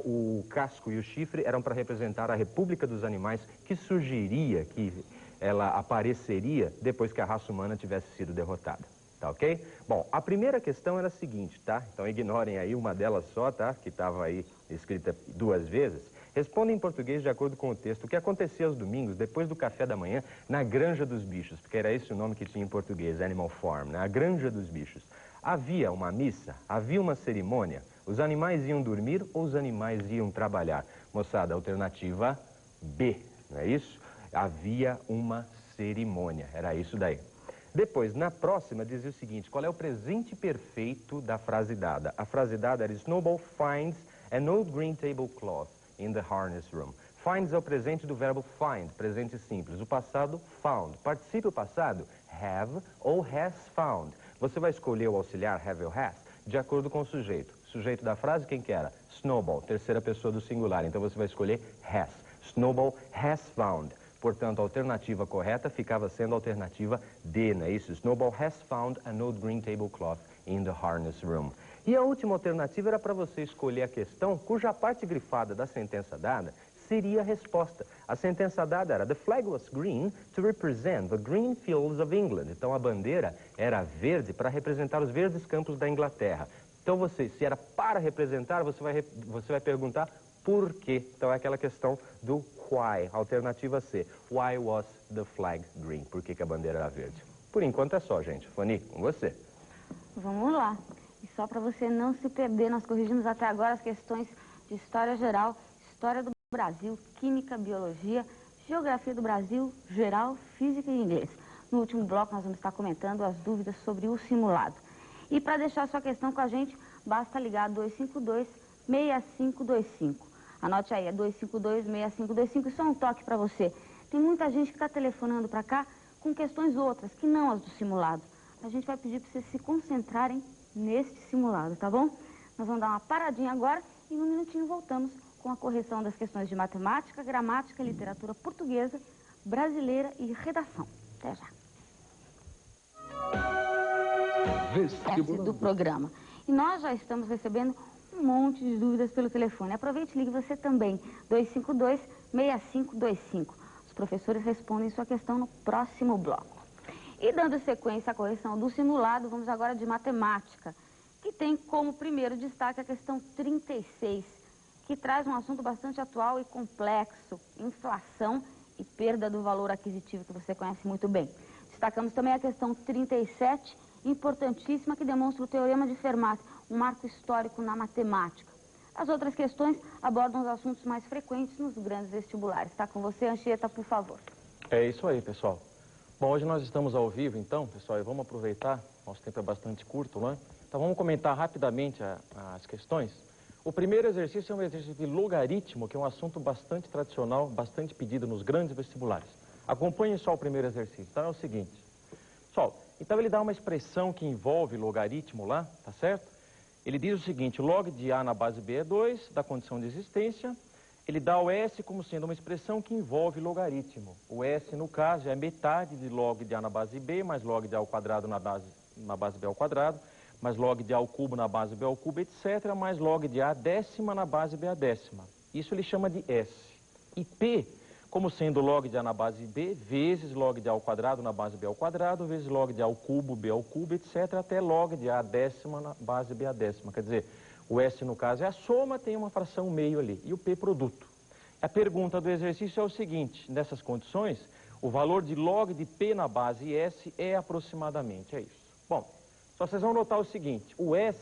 o casco e o chifre eram para representar a República dos Animais, que surgiria, que ela apareceria depois que a raça humana tivesse sido derrotada, tá ok? Bom, a primeira questão era a seguinte, tá? Então ignorem aí uma delas só, tá? Que estava aí escrita 2 vezes. Responda em português de acordo com o texto. O que acontecia aos domingos, depois do café da manhã, na Granja dos Bichos, porque era esse o nome que tinha em português, Animal Farm, né? A Granja dos Bichos. Havia uma missa, havia uma cerimônia, os animais iam dormir ou os animais iam trabalhar? Moçada, alternativa B, não é isso? Havia uma cerimônia, era isso daí. Depois, na próxima, dizia o seguinte, qual é o presente perfeito da frase dada? A frase dada era Snowball finds an old green tablecloth in the harness room. Finds é o presente do verbo find, presente simples. O passado, found. Particípio passado, have ou has found. Você vai escolher o auxiliar have ou has de acordo com o sujeito. Sujeito da frase, quem que era? Snowball, terceira pessoa do singular. Então você vai escolher has. Snowball has found. Portanto, a alternativa correta ficava sendo a alternativa D, não é isso? Snowball has found an old green tablecloth in the harness room. E a última alternativa era para você escolher a questão cuja parte grifada da sentença dada seria a resposta. A sentença dada era The flag was green to represent the green fields of England. Então a bandeira era verde para representar os verdes campos da Inglaterra. Então se era para representar, você vai perguntar por quê. Então é aquela questão do why, alternativa C. Why was the flag green? Por que a bandeira era verde? Por enquanto é só, gente. Fanny, com você. Vamos lá. E só para você não se perder, nós corrigimos até agora as questões de história geral, história do Brasil, química, biologia, geografia do Brasil, geral, física e inglês. No último bloco nós vamos estar comentando as dúvidas sobre o simulado. E para deixar sua questão com a gente, basta ligar 252-6525. Anote aí, é 252-6525 e só um toque para você. Tem muita gente que está telefonando para cá com questões outras, que não as do simulado. A gente vai pedir para vocês se concentrarem neste simulado, tá bom? Nós vamos dar uma paradinha agora e num minutinho voltamos com a correção das questões de matemática, gramática, literatura portuguesa, brasileira e redação. Até já. Vestibular do programa. E nós já estamos recebendo um monte de dúvidas pelo telefone. Aproveite e ligue você também, 252-6525. Os professores respondem sua questão no próximo bloco. E dando sequência à correção do simulado, vamos agora de matemática, que tem como primeiro destaque a questão 36, que traz um assunto bastante atual e complexo, inflação e perda do valor aquisitivo, que você conhece muito bem. Destacamos também a questão 37, importantíssima, que demonstra o Teorema de Fermat, um marco histórico na matemática. As outras questões abordam os assuntos mais frequentes nos grandes vestibulares. Está com você, Anchieta, por favor. É isso aí, pessoal. Bom, hoje nós estamos ao vivo, então, pessoal, e vamos aproveitar, nosso tempo é bastante curto, né? Então vamos comentar rapidamente as questões. O primeiro exercício é um exercício de logaritmo, que é um assunto bastante tradicional, bastante pedido nos grandes vestibulares. Acompanhe só o primeiro exercício. Então é o seguinte. Pessoal, então ele dá uma expressão que envolve logaritmo lá, tá certo? Ele diz o seguinte, log de A na base B é 2, da condição de existência. Ele dá o S como sendo uma expressão que envolve logaritmo. O S, no caso, é metade de log de A na base B, mais log de A ao quadrado na base B ao quadrado, mais log de A ao cubo na base B ao cubo, etc., mais log de A décima na base B a décima. Isso ele chama de S. E P, como sendo log de A na base B, vezes log de A ao quadrado na base B ao quadrado, vezes log de A ao cubo, B ao cubo, etc., até log de A décima na base B a décima. Quer dizer, o S, no caso, é a soma, tem uma fração meio ali, e o P, produto. A pergunta do exercício é o seguinte, nessas condições, o valor de log de P na base S é aproximadamente, é isso. Bom, só vocês vão notar o seguinte, o S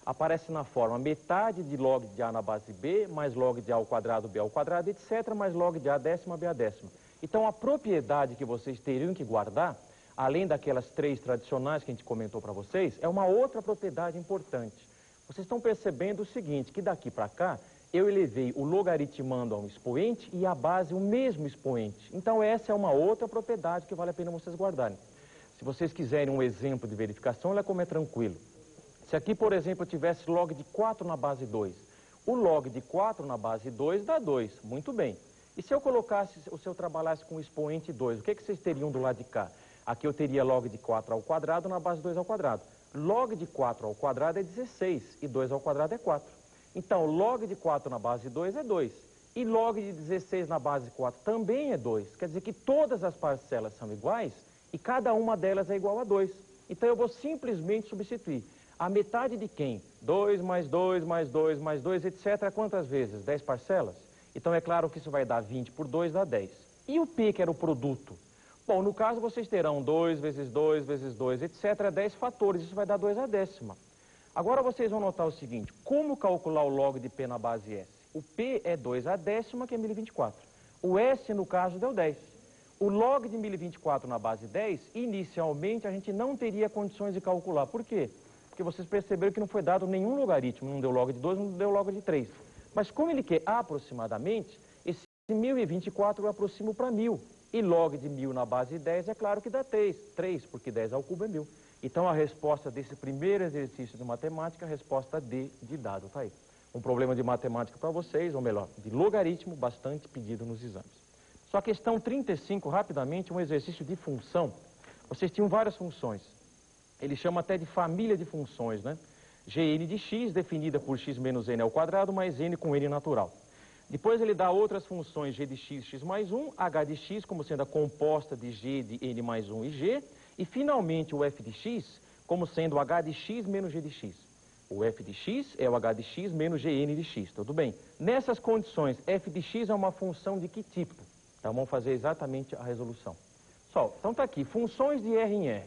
aparece na forma metade de log de A na base B, mais log de A ao quadrado, B ao quadrado, etc., mais log de A décima, B a décima. Então, a propriedade que vocês teriam que guardar, além daquelas três tradicionais que a gente comentou para vocês, é uma outra propriedade importante. Vocês estão percebendo o seguinte, que daqui para cá, eu elevei o logaritmando a um expoente e a base o mesmo expoente. Então, essa é uma outra propriedade que vale a pena vocês guardarem. Se vocês quiserem um exemplo de verificação, olha como é tranquilo. Se aqui, por exemplo, eu tivesse log de 4 na base 2, o log de 4 na base 2 dá 2, muito bem. E se eu colocasse, se eu trabalhasse com o expoente 2, o que vocês teriam do lado de cá? Aqui eu teria log de 4 ao quadrado na base 2 ao quadrado. Log de 4 ao quadrado é 16 e 2 ao quadrado é 4. Então, log de 4 na base 2 é 2. E log de 16 na base 4 também é 2. Quer dizer que todas as parcelas são iguais e cada uma delas é igual a 2. Então, eu vou simplesmente substituir. A metade de quem? 2 mais 2 mais 2 mais 2, etc. Quantas vezes? 10 parcelas? Então, é claro que isso vai dar 20 por 2, dá 10. E o P, que era o produto? Bom, no caso, vocês terão 2 vezes 2 vezes 2, etc., 10 fatores. Isso vai dar 2 a décima. Agora, vocês vão notar o seguinte. Como calcular o log de P na base S? O P é 2 a décima, que é 1024. O S, no caso, deu 10. O log de 1024 na base 10, inicialmente, a gente não teria condições de calcular. Por quê? Porque vocês perceberam que não foi dado nenhum logaritmo. Não deu log de 2, não deu log de 3. Mas como ele quer aproximadamente, esse 1024 eu aproximo para 1000. E log de 1000 na base 10 é claro que dá 3, porque 10 ao cubo é 1000. Então a resposta desse primeiro exercício de matemática, a resposta D de dado, tá aí. Um problema de matemática para vocês, ou melhor, de logaritmo, bastante pedido nos exames. Só a questão 35, rapidamente, um exercício de função. Vocês tinham várias funções. Ele chama até de família de funções, né? Gn de x, definida por x menos n ao quadrado, mais n com n natural. Depois ele dá outras funções, g de x, x mais 1, h de x como sendo a composta de g de n mais 1 e g, e finalmente o f de x como sendo h de x menos g de x. O f de x é o h de x menos gn de x, tudo bem? Nessas condições, f de x é uma função de que tipo? Então vamos fazer exatamente a resolução. Então está aqui, funções de R em R.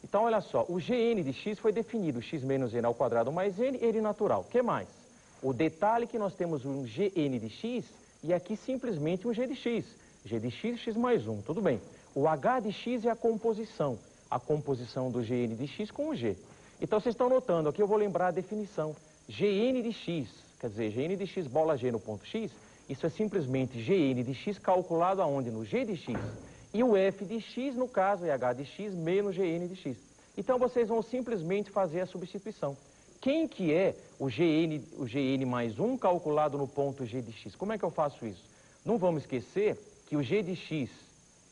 Então olha só, o gn de x foi definido, x menos n ao quadrado mais n, n natural. O que mais? O detalhe é que nós temos um gn de x e aqui simplesmente um g de x. G de x, x mais 1, tudo bem. O h de x é a composição do gn de x com o g. Então vocês estão notando, aqui eu vou lembrar a definição. Gn de x, quer dizer, gn de x bola g no ponto x, isso é simplesmente gn de x calculado aonde? No g de x. E o f de x, no caso, é h de x menos gn de x. Então vocês vão simplesmente fazer a substituição. Quem que é o GN mais 1 calculado no ponto G de x? Como é que eu faço isso? Não vamos esquecer que o G de x,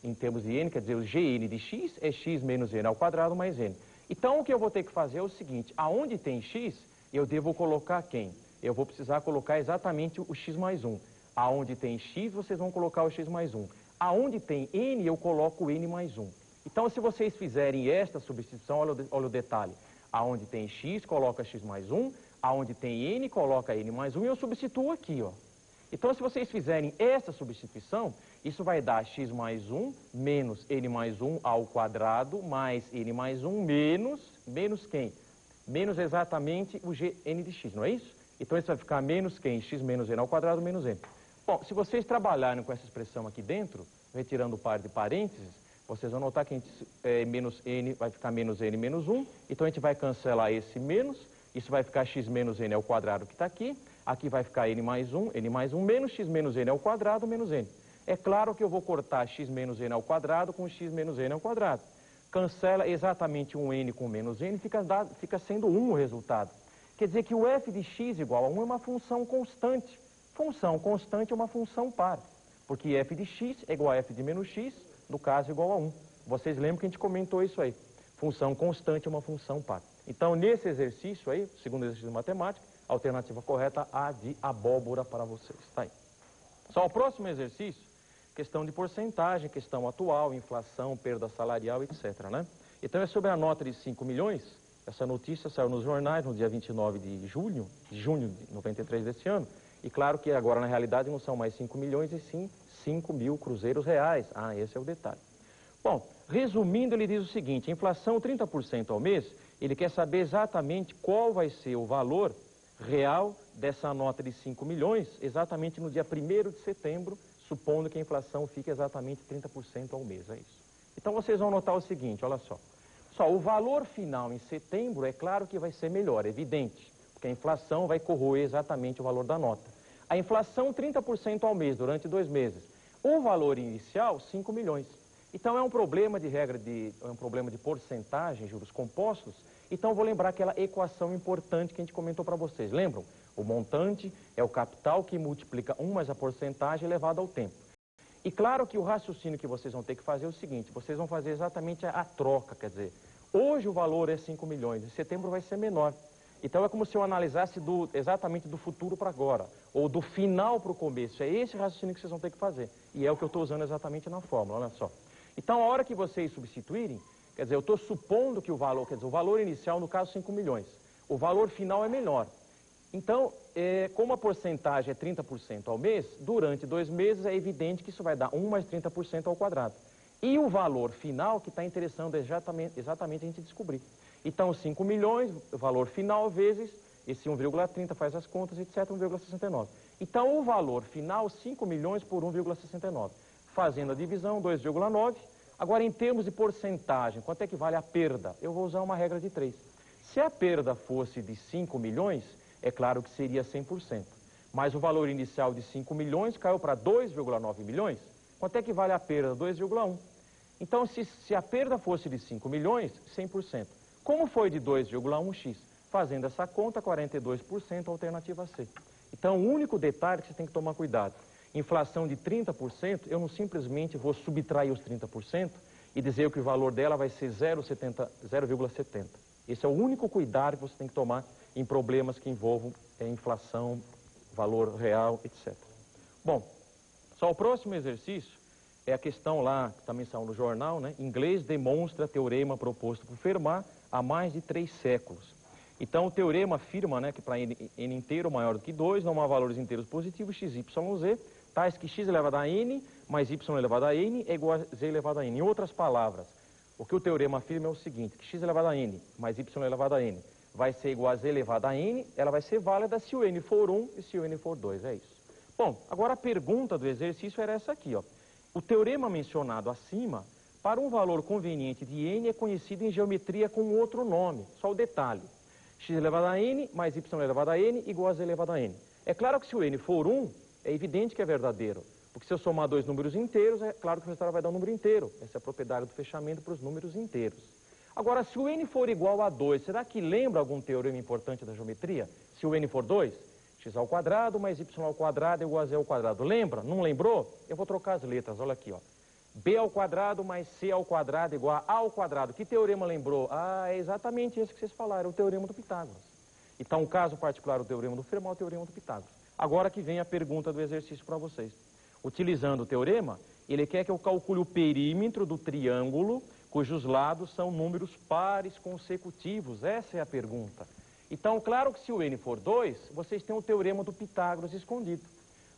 em termos de n, quer dizer, o GN de x é x menos n ao quadrado mais n. Então o que eu vou ter que fazer é o seguinte, aonde tem x, eu devo colocar quem? Eu vou precisar colocar exatamente o x mais 1. Aonde tem x, vocês vão colocar o x mais 1. Aonde tem n, eu coloco o n mais 1. Então, se vocês fizerem esta substituição, olha o detalhe. Aonde tem x, coloca x mais 1. Aonde tem n, coloca n mais 1. E eu substituo aqui, ó. Então, se vocês fizerem essa substituição, isso vai dar x mais 1 menos n mais 1 ao quadrado mais n mais 1 menos quem? Menos exatamente o n de x, não é isso? Então, isso vai ficar menos quem? X menos n ao quadrado menos n. Bom, se vocês trabalharem com essa expressão aqui dentro, retirando o par de parênteses, vocês vão notar que menos n vai ficar menos n menos 1. Então, a gente vai cancelar esse menos. Isso vai ficar x menos n ao quadrado que está aqui. Aqui vai ficar n mais 1 menos x menos n ao quadrado menos n. É claro que eu vou cortar x menos n ao quadrado com x menos n ao quadrado. Cancela exatamente um n com menos n, fica sendo 1 o resultado. Quer dizer que o f de x igual a 1 é uma função constante. Função constante é uma função par, porque f de x é igual a f de menos x, no caso igual a 1. Vocês lembram que a gente comentou isso aí. Função constante é uma função par. Então, nesse exercício aí, segundo exercício de matemática, a alternativa correta, a de abóbora para vocês. Tá aí. Só o próximo exercício, questão de porcentagem, questão atual, inflação, perda salarial, etc. Né? Então, é sobre a nota de 5 milhões. Essa notícia saiu nos jornais no dia 29 de junho de 93 desse ano. E claro que agora, na realidade, não são mais 5 milhões, e sim 5 mil cruzeiros reais. Ah, esse é o detalhe. Bom, resumindo, ele diz o seguinte, inflação 30% ao mês, ele quer saber exatamente qual vai ser o valor real dessa nota de 5 milhões, exatamente no dia 1º de setembro, supondo que a inflação fique exatamente 30% ao mês, é isso. Então, vocês vão notar o seguinte, olha só. O valor final em setembro, é claro que vai ser melhor, é evidente, porque a inflação vai corroer exatamente o valor da nota. A inflação 30% ao mês, durante 2 meses. O valor inicial, 5 milhões. Então, é um problema de porcentagem, juros compostos. Então, vou lembrar aquela equação importante que a gente comentou para vocês. Lembram? O montante é o capital que multiplica 1 mais a porcentagem elevado ao tempo. E claro que o raciocínio que vocês vão ter que fazer é o seguinte, vocês vão fazer exatamente a troca, quer dizer, hoje o valor é 5 milhões, em setembro vai ser menor. Então, é como se eu analisasse exatamente do futuro para agora, ou do final para o começo. É esse raciocínio que vocês vão ter que fazer. E é o que eu estou usando exatamente na fórmula, olha só. Então, a hora que vocês substituírem, quer dizer, eu estou supondo que o valor, quer dizer, o valor inicial, no caso, 5 milhões. O valor final é menor. Então, como a porcentagem é 30% ao mês, durante 2 meses é evidente que isso vai dar 1 mais 30% ao quadrado. E o valor final que está interessando exatamente a gente descobrir. Então, 5 milhões, o valor final vezes esse 1,30 faz as contas, etc, 1,69. Então, o valor final, 5 milhões por 1,69. Fazendo a divisão, 2,9. Agora, em termos de porcentagem, quanto é que vale a perda? Eu vou usar uma regra de 3. Se a perda fosse de 5 milhões, é claro que seria 100%. Mas o valor inicial de 5 milhões caiu para 2,9 milhões. Quanto é que vale a perda? 2,1. Então, se a perda fosse de 5 milhões, 100%. Como foi de 2,1x? Fazendo essa conta, 42%, alternativa C. Então, o único detalhe que você tem que tomar cuidado. Inflação de 30%, eu não simplesmente vou subtrair os 30% e dizer que o valor dela vai ser 0,70. Esse é o único cuidado que você tem que tomar em problemas que envolvam inflação, valor real, etc. Bom, só o próximo exercício é a questão lá, que também saiu no jornal, né? Inglês demonstra teorema proposto por Fermat há mais de 3 séculos. Então, o teorema afirma, né, que para n inteiro maior do que 2, não há valores inteiros positivos, x, y, z, tais que x elevado a n mais y elevado a n é igual a z elevado a n. Em outras palavras, o que o teorema afirma é o seguinte, que x elevado a n mais y elevado a n vai ser igual a z elevado a n, ela vai ser válida se o n for 1 e se o n for 2, é isso. Bom, agora a pergunta do exercício era essa aqui, ó. O teorema mencionado acima, para um valor conveniente de n, é conhecido em geometria com outro nome, só o detalhe. X elevado a n mais y elevado a n igual a z elevado a n. É claro que se o n for 1, é evidente que é verdadeiro, porque se eu somar 2 números inteiros, é claro que o resultado vai dar um número inteiro. Essa é a propriedade do fechamento para os números inteiros. Agora, se o n for igual a 2, será que lembra algum teorema importante da geometria? Se o n for 2, x ao quadrado mais y ao quadrado é igual a z ao quadrado. Lembra? Não lembrou? Eu vou trocar as letras, olha aqui, ó. b ao quadrado mais c ao quadrado é igual a ao quadrado. Que teorema lembrou? Ah, é exatamente esse que vocês falaram, o teorema do Pitágoras. Então, o caso particular, o teorema do Fermat, o teorema do Pitágoras. Agora que vem a pergunta do exercício para vocês. Utilizando o teorema, ele quer que eu calcule o perímetro do triângulo cujos lados são números pares consecutivos. Essa é a pergunta. Então, claro que se o n for 2, vocês têm o teorema do Pitágoras escondido.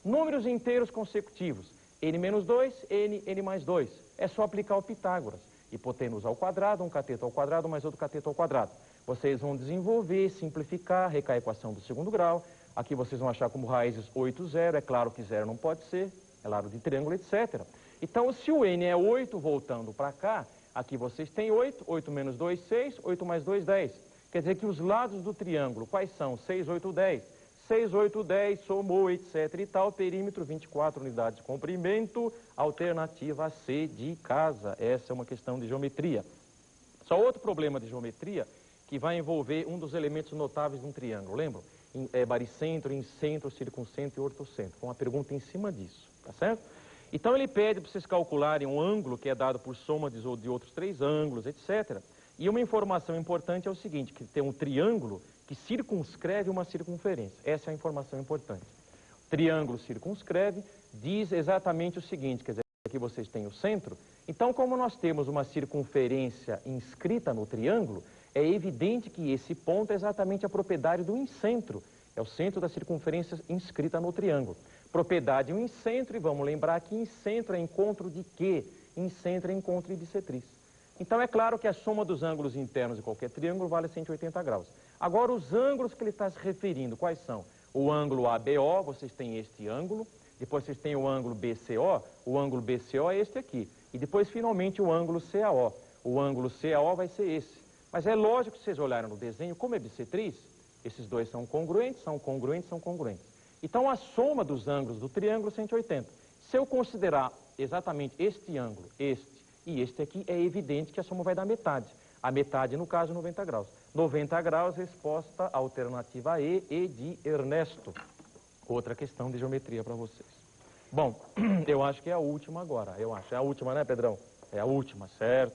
Números inteiros consecutivos. N menos 2, n mais 2. É só aplicar o Pitágoras. Hipotenusa ao quadrado, um cateto ao quadrado mais outro cateto ao quadrado. Vocês vão desenvolver, simplificar, recair a equação do segundo grau. Aqui vocês vão achar como raízes 8, 0. É claro que 0 não pode ser. É lado de triângulo, etc. Então, se o n é 8, voltando para cá, aqui vocês têm 8. 8 menos 2, 6. 8 mais 2, 10. Quer dizer que os lados do triângulo, quais são? 6, 8, 10. 6, 8, 10, somou, etc. e tal. Perímetro, 24 unidades de comprimento. Alternativa C de casa. Essa é uma questão de geometria. Só outro problema de geometria que vai envolver um dos elementos notáveis de um triângulo. Lembram? Baricentro, incentro, circuncentro e ortocentro. Uma pergunta em cima disso. Tá certo? Então ele pede para vocês calcularem um ângulo que é dado por soma de outros 3 ângulos, etc. E uma informação importante é o seguinte, que tem um triângulo que circunscreve uma circunferência. Essa é a informação importante. O triângulo circunscreve diz exatamente o seguinte, quer dizer, aqui vocês têm o centro. Então, como nós temos uma circunferência inscrita no triângulo, é evidente que esse ponto é exatamente a propriedade do incentro. É o centro da circunferência inscrita no triângulo. Propriedade um incentro, e vamos lembrar que incentro é encontro de quê? Incentro é encontro de bissetriz. Então é claro que a soma dos ângulos internos de qualquer triângulo vale 180 graus. Agora os ângulos que ele está se referindo, quais são? O ângulo ABO, vocês têm este ângulo, depois vocês têm o ângulo BCO, o ângulo BCO é este aqui, e depois finalmente o ângulo CAO. O ângulo CAO vai ser esse. Mas é lógico que vocês olharam no desenho, como é bissetriz, esses dois são congruentes, são congruentes, são congruentes. Então a soma dos ângulos do triângulo é 180. Se eu considerar exatamente este ângulo, este e este aqui, é evidente que a soma vai dar metade. A metade, no caso, 90 graus. 90 graus, resposta alternativa E de Ernesto. Outra questão de geometria para vocês. Bom, eu acho que é a última agora. Eu acho. É a última, né, Pedrão? É a última, certo?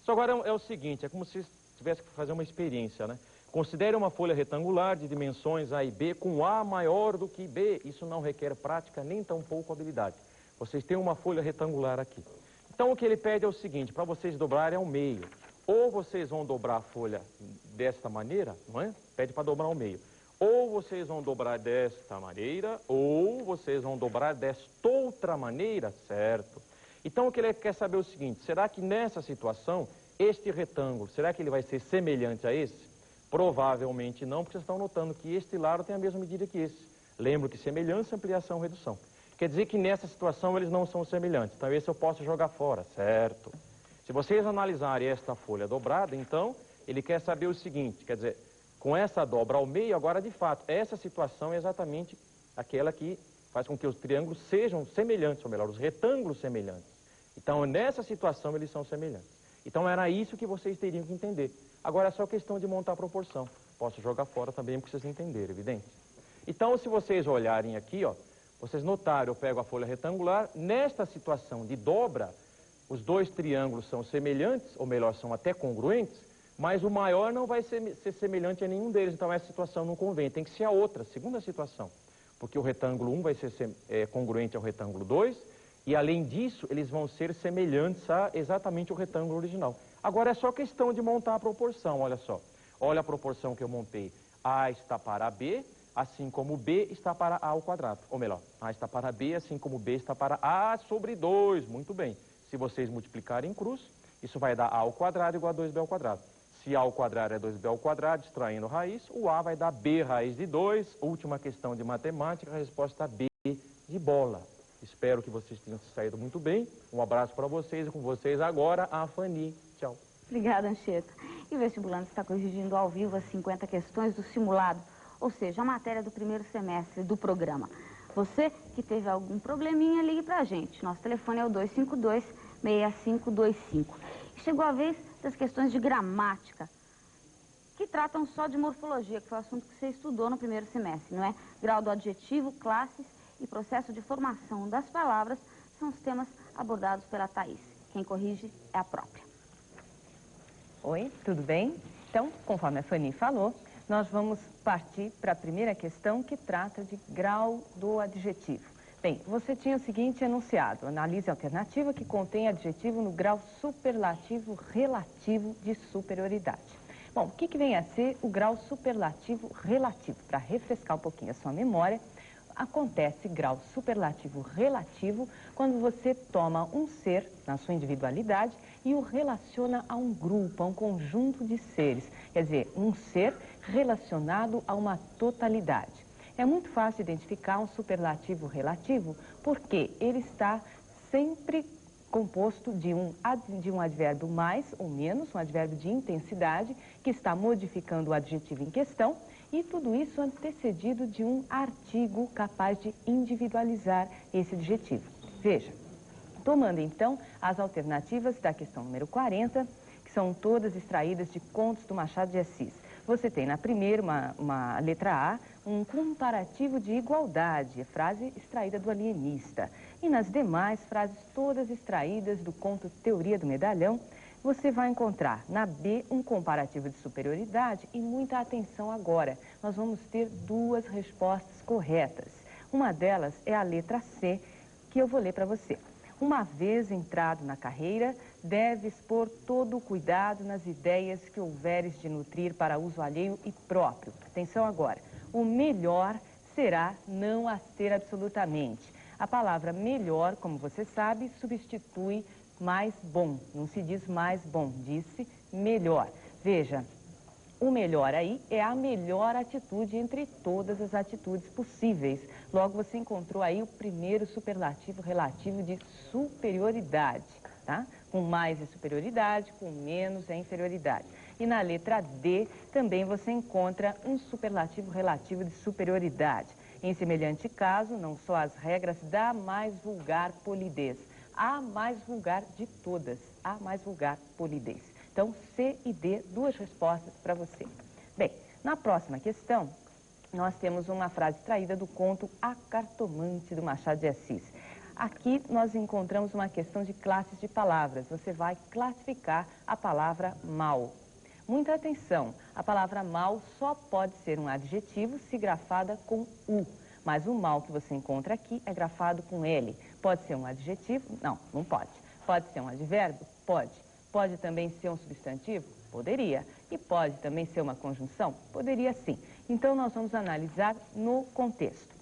Só agora é o seguinte, é como se tivesse que fazer uma experiência, né? Considere uma folha retangular de dimensões A e B com A maior do que B. Isso não requer prática nem tampouco habilidade. Vocês têm uma folha retangular aqui. Então o que ele pede é o seguinte, para vocês dobrarem ao meio. Ou vocês vão dobrar a folha desta maneira, não é? Pede para dobrar ao meio. Ou vocês vão dobrar desta maneira, ou vocês vão dobrar desta outra maneira, certo? Então o que ele quer saber é o seguinte, será que nessa situação, este retângulo, será que ele vai ser semelhante a esse? Provavelmente não, porque vocês estão notando que este lado tem a mesma medida que esse. Lembro que semelhança, ampliação, redução. Quer dizer que nessa situação eles não são semelhantes. Então esse eu posso jogar fora, certo? Se vocês analisarem esta folha dobrada, então, ele quer saber o seguinte, quer dizer, com essa dobra ao meio, agora de fato, essa situação é exatamente aquela que faz com que os triângulos sejam semelhantes, ou melhor, os retângulos semelhantes. Então, nessa situação, eles são semelhantes. Então, era isso que vocês teriam que entender. Agora é só questão de montar a proporção. Posso jogar fora também para vocês entenderem, evidente? Então, se vocês olharem aqui, ó, vocês notaram, eu pego a folha retangular, nesta situação de dobra, os dois triângulos são semelhantes, ou melhor, são até congruentes, mas o maior não vai ser semelhante a nenhum deles, então essa situação não convém, tem que ser a outra, a segunda situação, porque o retângulo 1 vai ser congruente ao retângulo 2, e além disso, eles vão ser semelhantes a exatamente o retângulo original. Agora é só questão de montar a proporção, olha só. Olha a proporção que eu montei. A está para B, assim como B está para A ao quadrado. Ou melhor, A está para B, assim como B está para A sobre 2. Muito bem. Se vocês multiplicarem em cruz, isso vai dar A ao quadrado igual a 2B ao quadrado. Se A ao quadrado é 2B ao quadrado, extraindo raiz, o A vai dar B raiz de 2. Última questão de matemática, a resposta B de bola. Espero que vocês tenham saído muito bem. Um abraço para vocês e com vocês agora a Fanny. Tchau. Obrigada, Anchieta. E o vestibulando está corrigindo ao vivo as 50 questões do simulado, ou seja, a matéria do primeiro semestre do programa. Você que teve algum probleminha, ligue para a gente. Nosso telefone é o 252-6525. Chegou a vez das questões de gramática, que tratam só de morfologia, que foi o assunto que você estudou no primeiro semestre, não é? Grau do adjetivo, classes e processo de formação das palavras são os temas abordados pela Thaís. Quem corrige é a própria. Oi, tudo bem? Então, conforme a Fanny falou, nós vamos partir para a primeira questão, que trata de grau do adjetivo. Bem, você tinha o seguinte enunciado: analise a alternativa que contém adjetivo no grau superlativo relativo de superioridade. Bom, o que vem a ser o grau superlativo relativo? Para refrescar um pouquinho a sua memória, acontece grau superlativo relativo quando você toma um ser, na sua individualidade, e o relaciona a um grupo, a um conjunto de seres. Quer dizer, um ser relacionado a uma totalidade. É muito fácil identificar um superlativo relativo porque ele está sempre composto de um advérbio mais ou menos, um advérbio de intensidade, que está modificando o adjetivo em questão, e tudo isso antecedido de um artigo capaz de individualizar esse adjetivo. Veja, tomando então as alternativas da questão número 40, que são todas extraídas de contos do Machado de Assis. Você tem na primeira, uma letra A, um comparativo de igualdade, frase extraída do Alienista. E nas demais, frases todas extraídas do conto Teoria do Medalhão, você vai encontrar na B um comparativo de superioridade e muita atenção agora. Nós vamos ter duas respostas corretas. Uma delas é a letra C, que eu vou ler para você. Uma vez entrado na carreira, deves pôr todo o cuidado nas ideias que houveres de nutrir para uso alheio e próprio. Atenção agora. O melhor será não as ter absolutamente. A palavra melhor, como você sabe, substitui mais bom. Não se diz mais bom, disse melhor. Veja, o melhor aí é a melhor atitude entre todas as atitudes possíveis. Logo, você encontrou aí o primeiro superlativo relativo de superioridade, tá? Com mais é superioridade, com menos é inferioridade. E na letra D também você encontra um superlativo relativo de superioridade. Em semelhante caso, não só as regras da mais vulgar polidez, a mais vulgar de todas, a mais vulgar polidez. Então, C e D, duas respostas para você. Bem, na próxima questão, nós temos uma frase extraída do conto A Cartomante, do Machado de Assis. Aqui nós encontramos uma questão de classes de palavras. Você vai classificar a palavra mal. Muita atenção, a palavra mal só pode ser um adjetivo se grafada com U. Mas o mal que você encontra aqui é grafado com L. Pode ser um adjetivo? Não, não pode. Pode ser um advérbio? Pode. Pode também ser um substantivo? Poderia. E pode também ser uma conjunção? Poderia sim. Então, nós vamos analisar no contexto.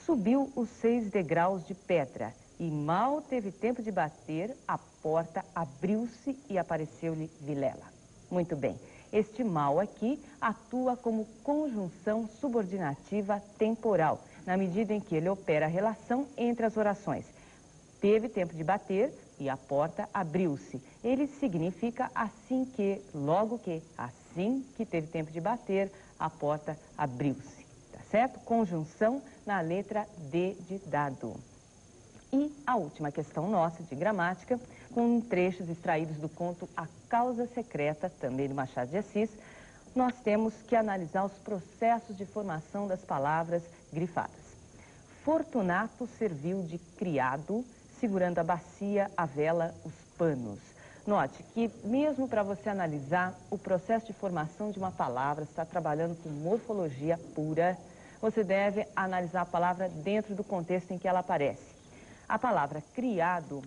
Subiu os 6 degraus de pedra e mal teve tempo de bater, a porta abriu-se e apareceu-lhe Vilela. Muito bem. Este mal aqui atua como conjunção subordinativa temporal, na medida em que ele opera a relação entre as orações. Teve tempo de bater e a porta abriu-se. Ele significa assim que, logo que, assim que teve tempo de bater, a porta abriu-se. Tá certo? Conjunção na letra D de dado. E a última questão nossa de gramática, com trechos extraídos do conto A Causa Secreta, também do Machado de Assis, nós temos que analisar os processos de formação das palavras grifadas. Fortunato serviu de criado, segurando a bacia, a vela, os panos. Note que mesmo para você analisar o processo de formação de uma palavra, está trabalhando com morfologia pura, você deve analisar a palavra dentro do contexto em que ela aparece. A palavra criado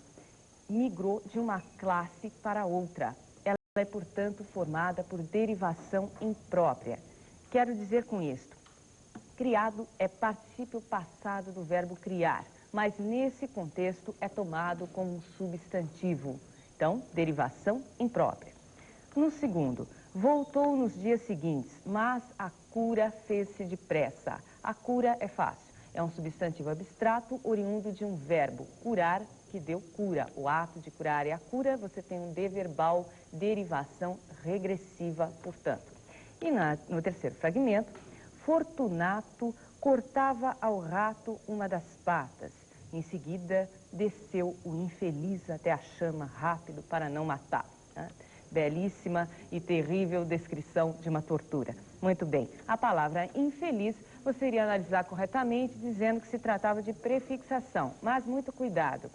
migrou de uma classe para outra. Ela é, portanto, formada por derivação imprópria. Quero dizer com isto, criado é particípio passado do verbo criar, mas nesse contexto é tomado como um substantivo. Então, derivação imprópria. No segundo, voltou nos dias seguintes, mas a cura fez-se depressa. A cura é fácil. É um substantivo abstrato oriundo de um verbo, curar, que deu cura. O ato de curar e a cura, você tem um D verbal, derivação regressiva, portanto. E no terceiro fragmento, Fortunato cortava ao rato uma das patas. Em seguida, desceu o infeliz até a chama rápido para não matá-lo. né? Belíssima e terrível descrição de uma tortura. Muito bem. A palavra infeliz você iria analisar corretamente, dizendo que se tratava de prefixação. Mas muito cuidado.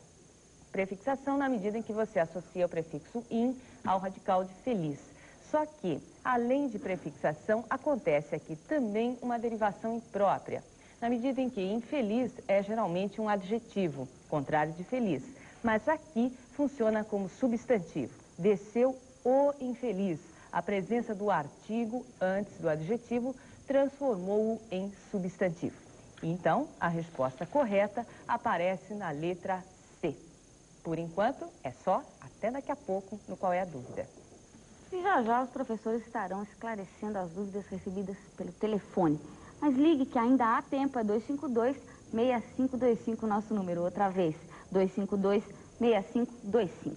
Prefixação na medida em que você associa o prefixo in ao radical de feliz. Só que, além de prefixação, acontece aqui também uma derivação imprópria. Na medida em que infeliz é geralmente um adjetivo, contrário de feliz. Mas aqui funciona como substantivo. Desceu o infeliz. A presença do artigo antes do adjetivo transformou-o em substantivo. Então, a resposta correta aparece na letra C. Por enquanto, é só. Até daqui a pouco no Qual é a Dúvida. E já já os professores estarão esclarecendo as dúvidas recebidas pelo telefone. Mas ligue que ainda há tempo, é 252-6525 nosso número. Outra vez, 252-6525.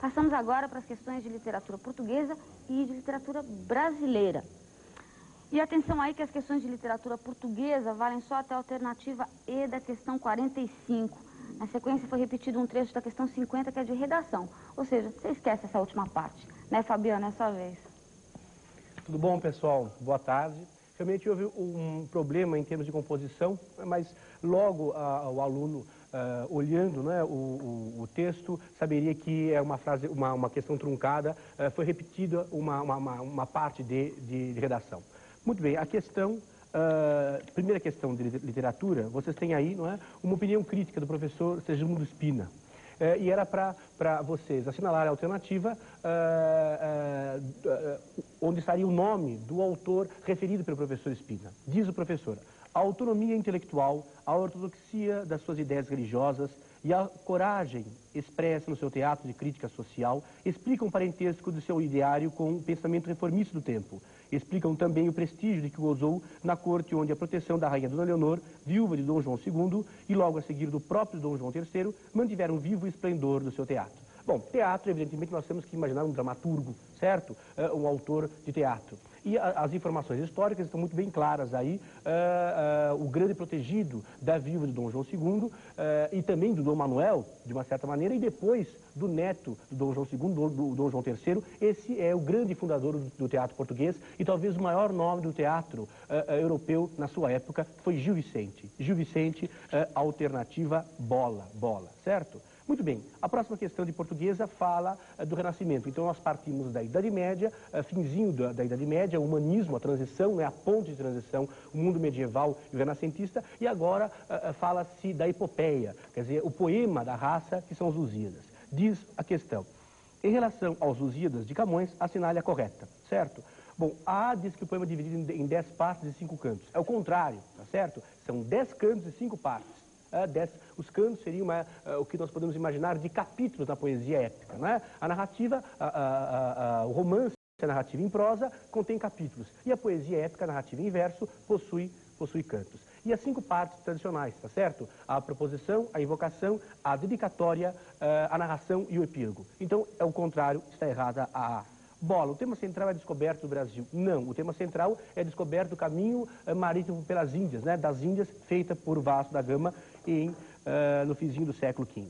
Passamos agora para as questões de literatura portuguesa e de literatura brasileira. E atenção aí que as questões de literatura portuguesa valem só até a alternativa E da questão 45. Na sequência foi repetido um trecho da questão 50, que é de redação. Ou seja, você esquece essa última parte. Né, Fabiano? É sua vez. Tudo bom, pessoal? Boa tarde. Realmente houve um problema em termos de composição, mas logo o aluno, olhando, né, o texto, saberia que é uma frase, uma questão truncada, foi repetida uma parte de redação. Muito bem, a questão, primeira questão de literatura, vocês têm aí, não é, uma opinião crítica do professor Segismundo Spina. E era para vocês assinalarem a alternativa onde estaria o nome do autor referido pelo professor Spina. Diz o professor: a autonomia intelectual, a ortodoxia das suas ideias religiosas e a coragem expressa no seu teatro de crítica social explicam o parentesco do seu ideário com o pensamento reformista do tempo. Explicam também o prestígio de que gozou na corte onde a proteção da rainha Dona Leonor, viúva de Dom João II, e logo a seguir do próprio Dom João III, mantiveram vivo o esplendor do seu teatro. Bom, teatro, evidentemente, nós temos que imaginar um dramaturgo, certo? Um autor de teatro. E as informações históricas estão muito bem claras aí. O grande protegido da viúva de Dom João II e também do Dom Manuel, de uma certa maneira, e depois do neto do Dom João II, do Dom João III. Esse é o grande fundador do teatro português e talvez o maior nome do teatro europeu na sua época foi Gil Vicente. Gil Vicente, alternativa bola, certo? Muito bem, a próxima questão de portuguesa fala do Renascimento. Então nós partimos da Idade Média, finzinho da Idade Média, o humanismo, a transição, né, a ponte de transição, o mundo medieval e o renascentista, e agora fala-se da epopeia, quer dizer, o poema da raça, que são os Lusíadas. Diz a questão: em relação aos Lusíadas de Camões, assinale a correta, certo? Bom, a diz que o poema é dividido em 10 partes e 5 cantos. É o contrário, tá certo? São 10 cantos e 5 partes. Os cantos seriam o que nós podemos imaginar de capítulos na poesia épica, né? A narrativa, o romance, a narrativa em prosa, contém capítulos. E a poesia épica, a narrativa em verso, possui cantos. E as 5 partes tradicionais, tá certo? A proposição, a invocação, a dedicatória, a narração e o epílogo. Então, é o contrário, está errada a A. Bola, o tema central é descoberto do Brasil. Não, o tema central é descoberto do caminho marítimo pelas Índias, né? Das Índias, feita por Vasco da Gama no finzinho do século XV.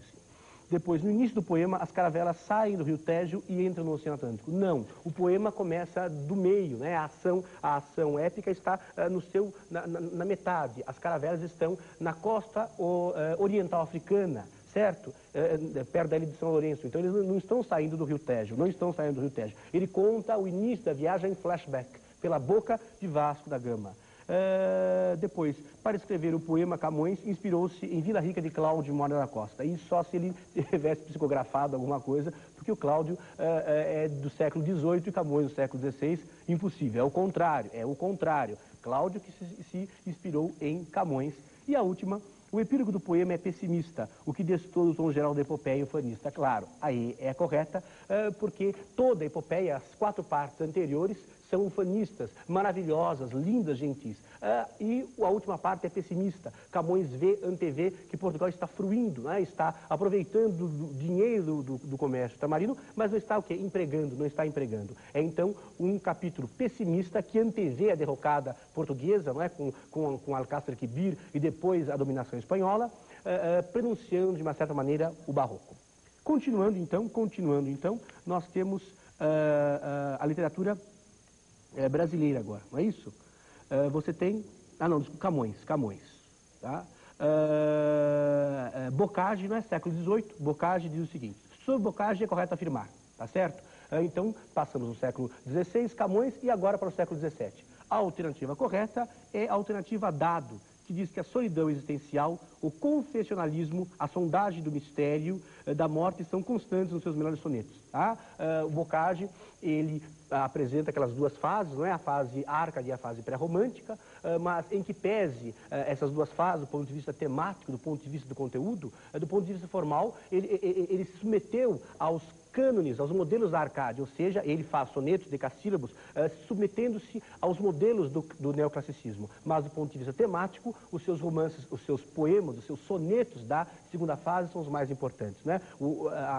Depois, no início do poema, as caravelas saem do Rio Tejo e entram no Oceano Atlântico. Não, o poema começa do meio, né? A ação épica está na metade. As caravelas estão na costa oriental africana, certo? Perto da ilha de São Lourenço. Então eles não estão saindo do Rio Tejo, Ele conta o início da viagem em flashback, pela boca de Vasco da Gama. Depois, para escrever o poema, Camões inspirou-se em Vila Rica de Cláudio Moura da Costa. E só se ele tivesse psicografado alguma coisa, porque o Cláudio é do século XVIII e Camões do século XVI, impossível. É o contrário. Cláudio que se inspirou em Camões. E a última: o epílogo do poema é pessimista, o que destoa o tom geral da epopeia ufanista. Claro, aí é correta, porque toda a epopeia, as 4 partes anteriores, são ufanistas, maravilhosas, lindas, gentis. E a última parte é pessimista. Camões antevê que Portugal está fruindo, né? Está aproveitando do dinheiro do comércio tamarino, mas não está o quê? Não está empregando. É então um capítulo pessimista que antevê a derrocada portuguesa, não é? com Alcácer Quibir e depois a dominação espanhola, prenunciando de uma certa maneira o barroco. Continuando então, nós temos a literatura brasileira agora, não é isso? Você tem... Ah, não, Camões. Tá? Bocage não é século XVIII. Bocage diz o seguinte: sobre Bocage é correto afirmar, tá certo? Então, passamos no século XVI, Camões, e agora para o século XVII. A alternativa correta é a alternativa Dado, que diz que a solidão existencial, o confessionalismo, a sondagem do mistério da morte são constantes nos seus melhores sonetos. Tá? O Bocage, ele apresenta aquelas duas fases, não é? A fase árcade e a fase pré-romântica, mas em que pese essas duas fases, do ponto de vista temático, do ponto de vista do conteúdo, do ponto de vista formal, ele se submeteu aos cânones, aos modelos da Arcádia, ou seja, ele faz sonetos decassílabos, submetendo-se aos modelos do neoclassicismo. Mas do ponto de vista temático, os seus romances, os seus poemas, os seus sonetos da segunda fase são os mais importantes, né?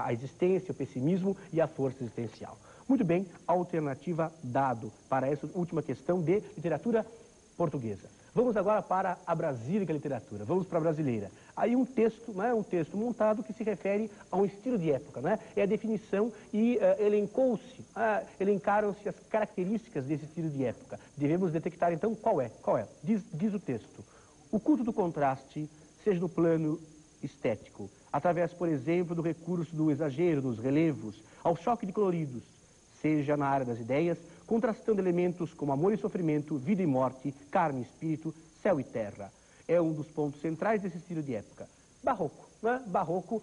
A existência, o pessimismo e a força existencial. Muito bem, alternativa Dado para essa última questão de literatura portuguesa. Vamos agora para a brasílica literatura, vamos para a brasileira. Aí um texto, não é? Um texto montado que se refere a um estilo de época, não é? É a definição e elencaram-se as características desse estilo de época. Devemos detectar então qual é. Diz o texto: o culto do contraste, seja no plano estético, através, por exemplo, do recurso do exagero nos relevos, ao choque de coloridos, seja na área das ideias, contrastando elementos como amor e sofrimento, vida e morte, carne e espírito, céu e terra. É um dos pontos centrais desse estilo de época. Barroco. Né? Barroco,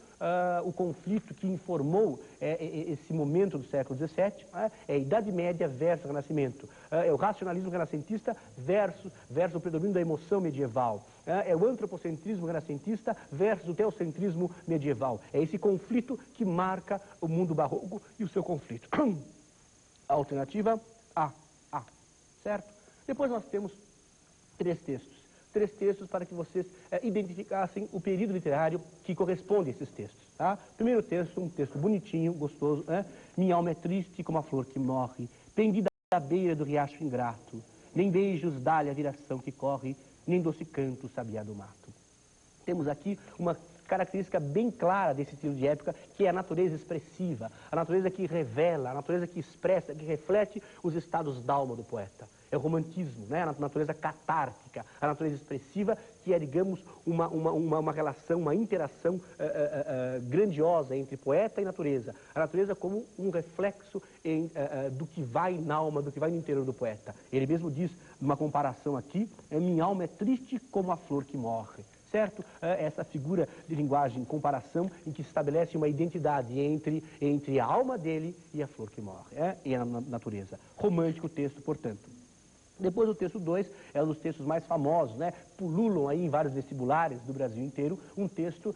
o conflito que informou esse momento do século XVII, é a Idade Média versus o Renascimento. É o racionalismo renascentista versus o predomínio da emoção medieval. É o antropocentrismo renascentista versus o teocentrismo medieval. É esse conflito que marca o mundo barroco e o seu conflito. Alternativa A. Certo? Depois nós temos três textos para que vocês identificassem o período literário que corresponde a esses textos. Tá? Primeiro texto, um texto bonitinho, gostoso. Minha alma é triste como a flor que morre, pendida à beira do riacho ingrato, nem beijos dá-lhe a viração que corre, nem doce canto o sabiá do mato. Temos aqui uma característica bem clara desse estilo de época, que é a natureza expressiva, a natureza que revela, a natureza que expressa, que reflete os estados d'alma do poeta. É o romantismo, né? A natureza catártica, a natureza expressiva, que é, digamos, uma relação, uma interação grandiosa entre poeta e natureza. A natureza como um reflexo do que vai na alma, do que vai no interior do poeta. Ele mesmo diz, numa comparação aqui, minha alma é triste como a flor que morre. Certo? Essa figura de linguagem, comparação, em que se estabelece uma identidade entre a alma dele e a flor que morre, e a natureza. Romântico o texto, portanto. Depois o texto 2 é um dos textos mais famosos, né? Pululam aí em vários vestibulares do Brasil inteiro, um texto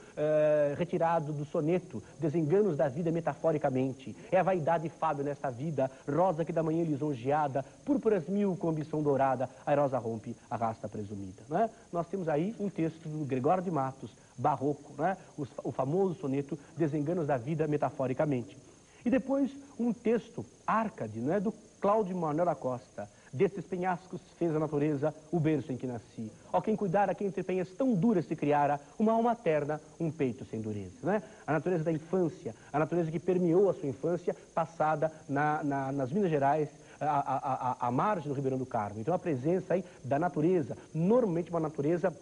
retirado do soneto, Desenganos da vida metaforicamente. É a vaidade fábil nesta vida, rosa que da manhã lisonjeada, púrpuras mil com ambição dourada, a rosa rompe, arrasta a presumida. Né? Nós temos aí um texto do Gregório de Matos, barroco, né? O famoso soneto Desenganos da vida metaforicamente. E depois um texto, Árcade, né? Do Cláudio Manuel da Costa. Destes penhascos fez a natureza o berço em que nasci. Ó quem cuidara, quem entre penhas tão duras se criara, uma alma terna, um peito sem dureza. Né? A natureza da infância, a natureza que permeou a sua infância, passada nas Minas Gerais, à margem do Ribeirão do Carmo. Então a presença aí da natureza, normalmente uma natureza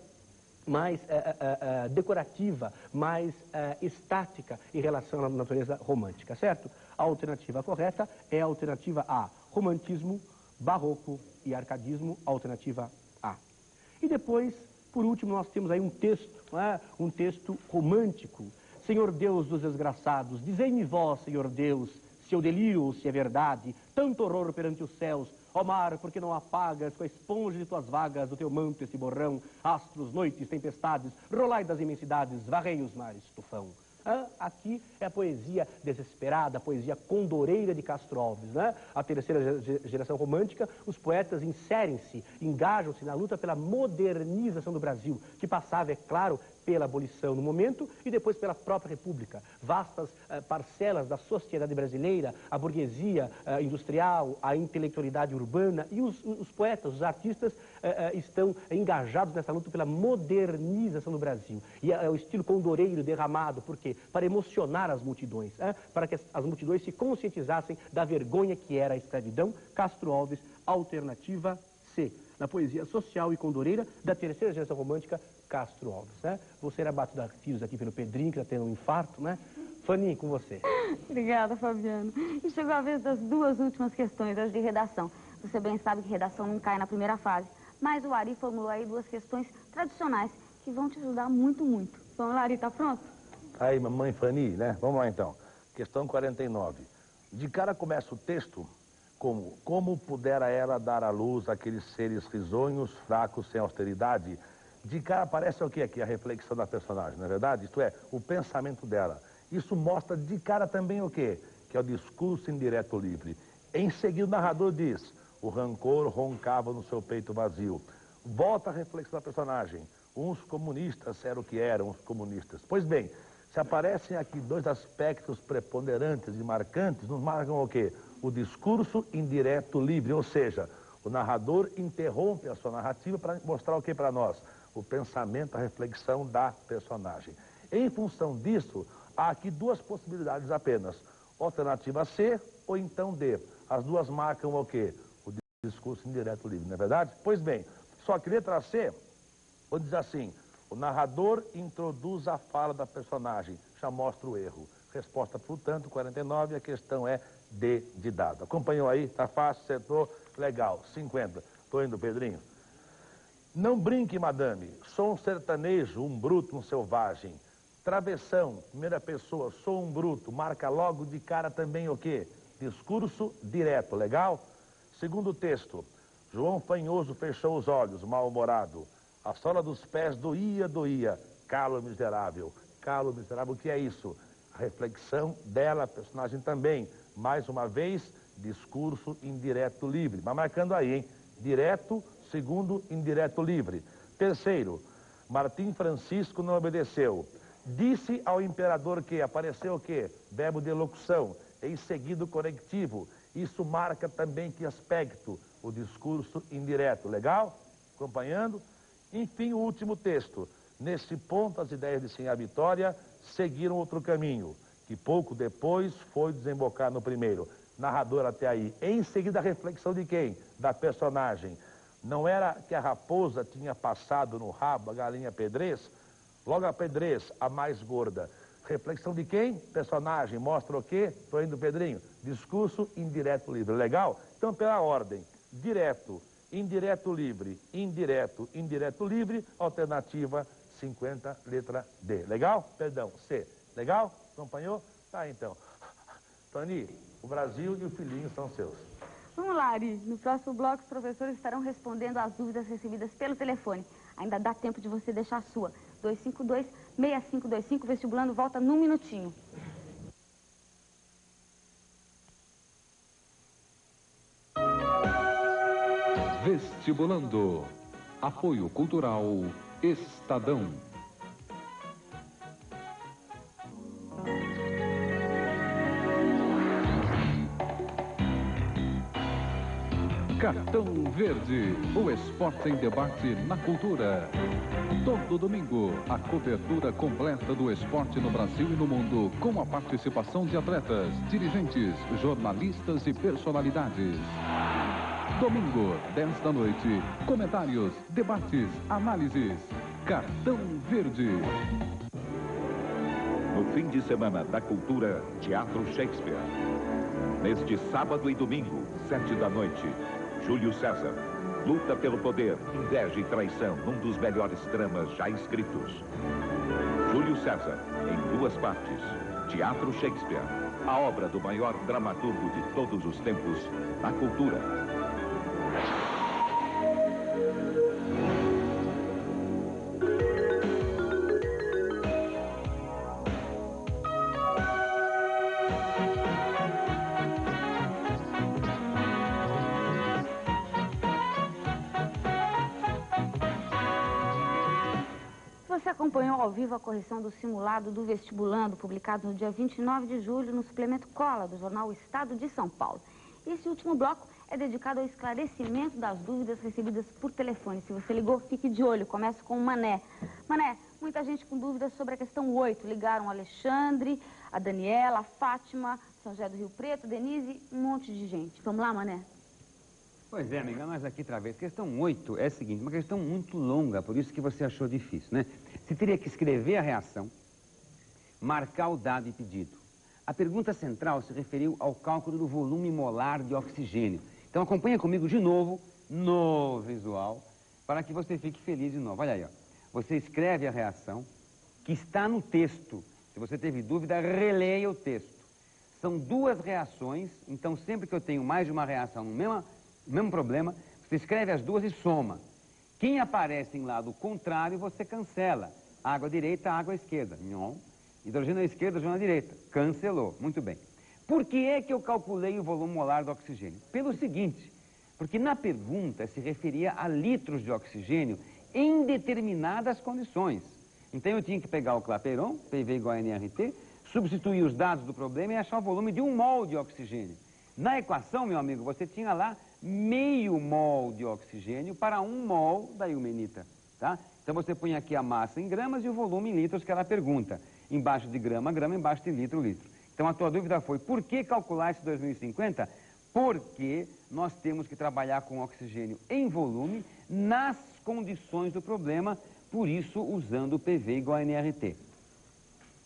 mais decorativa, mais estática em relação à natureza romântica, certo? A alternativa correta é a alternativa A, romantismo, barroco e arcadismo, alternativa A. E depois, por último, nós temos aí um texto romântico. Senhor Deus dos desgraçados, dizei-me vós, Senhor Deus, se eu deliro ou se é verdade, tanto horror perante os céus, ó mar, porque não apagas com a esponja de tuas vagas do teu manto esse borrão, astros, noites, tempestades, rolai das imensidades, varrei os mares, tufão. Aqui é a poesia desesperada, a poesia condoreira de Castro Alves, né? A terceira geração romântica, os poetas inserem-se, engajam-se na luta pela modernização do Brasil, que passava, é claro, pela abolição no momento e depois pela própria República. Vastas parcelas da sociedade brasileira, a burguesia industrial, a intelectualidade urbana e os poetas, os artistas estão engajados nessa luta pela modernização do Brasil. E é o estilo condoreiro derramado, por quê? Para emocionar as multidões, para que as multidões se conscientizassem da vergonha que era a escravidão. Castro Alves, alternativa C. Na poesia social e condoreira da terceira geração romântica, Castro Alves. Vou ser abatido a tiros aqui pelo Pedrinho, que está tendo um infarto, né? Fanny, com você. Obrigada, Fabiano. E chegou a vez das duas últimas questões, as de redação. Você bem sabe que redação não cai na primeira fase, mas o Ari formulou aí duas questões tradicionais que vão te ajudar muito, muito. Vamos lá, Ari, tá pronto? Aí, mamãe Fanny, né? Vamos lá, então. Questão 49. De cara começa o texto como pudera ela dar à luz aqueles seres risonhos, fracos, sem austeridade? De cara aparece o que aqui? A reflexão da personagem, não é verdade? Isto é, o pensamento dela. Isso mostra de cara também o quê? Que é o discurso indireto livre. Em seguida o narrador diz, o rancor roncava no seu peito vazio. Volta a reflexão da personagem. Uns comunistas eram o que eram os comunistas. Pois bem, se aparecem aqui dois aspectos preponderantes e marcantes, nos marcam o quê? O discurso indireto livre, ou seja, o narrador interrompe a sua narrativa para mostrar o que para nós? O pensamento, a reflexão da personagem. Em função disso, há aqui duas possibilidades apenas. Alternativa C ou então D. As duas marcam o quê? O discurso indireto livre, não é verdade? Pois bem, só que letra C, vou dizer assim, o narrador introduz a fala da personagem, já mostra o erro. Resposta, portanto, 49, a questão é D de dado. Acompanhou aí? Tá fácil, acertou? Legal, 50. Tô indo, Pedrinho. Não brinque, madame, sou um sertanejo, um bruto, um selvagem. Travessão, primeira pessoa, sou um bruto, marca logo de cara também o quê? Discurso direto, legal? Segundo texto, João Fanhoso fechou os olhos, mal-humorado. A sola dos pés doía, doía. Calo miserável. Calo miserável, o que é isso? A reflexão dela, a personagem também. Mais uma vez, discurso indireto livre. Mas marcando aí, hein? Direto, segundo, indireto livre. Terceiro, Martim Francisco não obedeceu. Disse ao imperador que apareceu o quê? Verbo de elocução. Em seguida, o conectivo. Isso marca também que aspecto? O discurso indireto. Legal? Acompanhando? Enfim, o último texto. Nesse ponto, as ideias de Sinhá Vitória seguiram outro caminho, que pouco depois foi desembocar no primeiro. Narrador até aí. Em seguida, a reflexão de quem? Da personagem. Não era que a raposa tinha passado no rabo a galinha pedrez? Logo a pedrez, a mais gorda. Reflexão de quem? Personagem. Mostra o quê? Tô indo, Pedrinho. Discurso indireto livre. Legal? Então, pela ordem. Direto, indireto livre, indireto, indireto livre, alternativa 50, letra D. Legal? Perdão, C. Legal? Acompanhou? Tá, então. Tony, o Brasil e o filhinho são seus. Vamos lá, Ari. No próximo bloco, os professores estarão respondendo às dúvidas recebidas pelo telefone. Ainda dá tempo de você deixar a sua. 252-6525, vestibulando, volta num minutinho. Vestibulando. Apoio Cultural Estadão. Cartão Verde, o esporte em debate na cultura. Todo domingo, a cobertura completa do esporte no Brasil e no mundo, com a participação de atletas, dirigentes, jornalistas e personalidades. Domingo, 10 da noite, comentários, debates, análises. Cartão Verde. No fim de semana da cultura, Teatro Shakespeare. Neste sábado e domingo, 7 da noite, Júlio César. Luta pelo poder, inveja e traição num dos melhores dramas já escritos. Júlio César, em 2 partes. Teatro Shakespeare. A obra do maior dramaturgo de todos os tempos na cultura. Você acompanhou ao vivo a correção do simulado do vestibulando, publicado no dia 29 de julho no suplemento Cola, do jornal O Estado de São Paulo. Esse último bloco é dedicado ao esclarecimento das dúvidas recebidas por telefone. Se você ligou, fique de olho. Começo com o Mané. Mané, muita gente com dúvidas sobre a questão 8. Ligaram o Alexandre, a Daniela, a Fátima, São José do Rio Preto, Denise, um monte de gente. Vamos lá, Mané? Pois é, amiga, nós aqui outra vez. Questão 8 é a seguinte, uma questão muito longa, por isso que você achou difícil, né? Você teria que escrever a reação, marcar o dado e pedido. A pergunta central se referiu ao cálculo do volume molar de oxigênio. Então acompanha comigo de novo no visual, para que você fique feliz de novo. Olha aí, ó. Você escreve a reação que está no texto. Se você teve dúvida, releia o texto. São duas reações, então sempre que eu tenho mais de uma reação no mesmo problema, você escreve as duas e soma. Quem aparece em lado contrário, você cancela. Água direita, água esquerda. Não. Hidrogênio à esquerda, hidrogênio à direita. Cancelou. Muito bem. Por que é que eu calculei o volume molar do oxigênio? Pelo seguinte, porque na pergunta se referia a litros de oxigênio em determinadas condições. Então eu tinha que pegar o Clapeyron, PV igual a nRT, substituir os dados do problema e achar o volume de 1 mol de oxigênio. Na equação, meu amigo, você tinha lá meio mol de oxigênio para 1 mol da ilmenita, tá? Então você põe aqui a massa em gramas e o volume em litros, que era a pergunta. Embaixo de grama, grama, embaixo de litro, litro. Então a tua dúvida foi, por que calcular esse 2050? Porque nós temos que trabalhar com oxigênio em volume nas condições do problema, por isso usando o PV igual a nRT.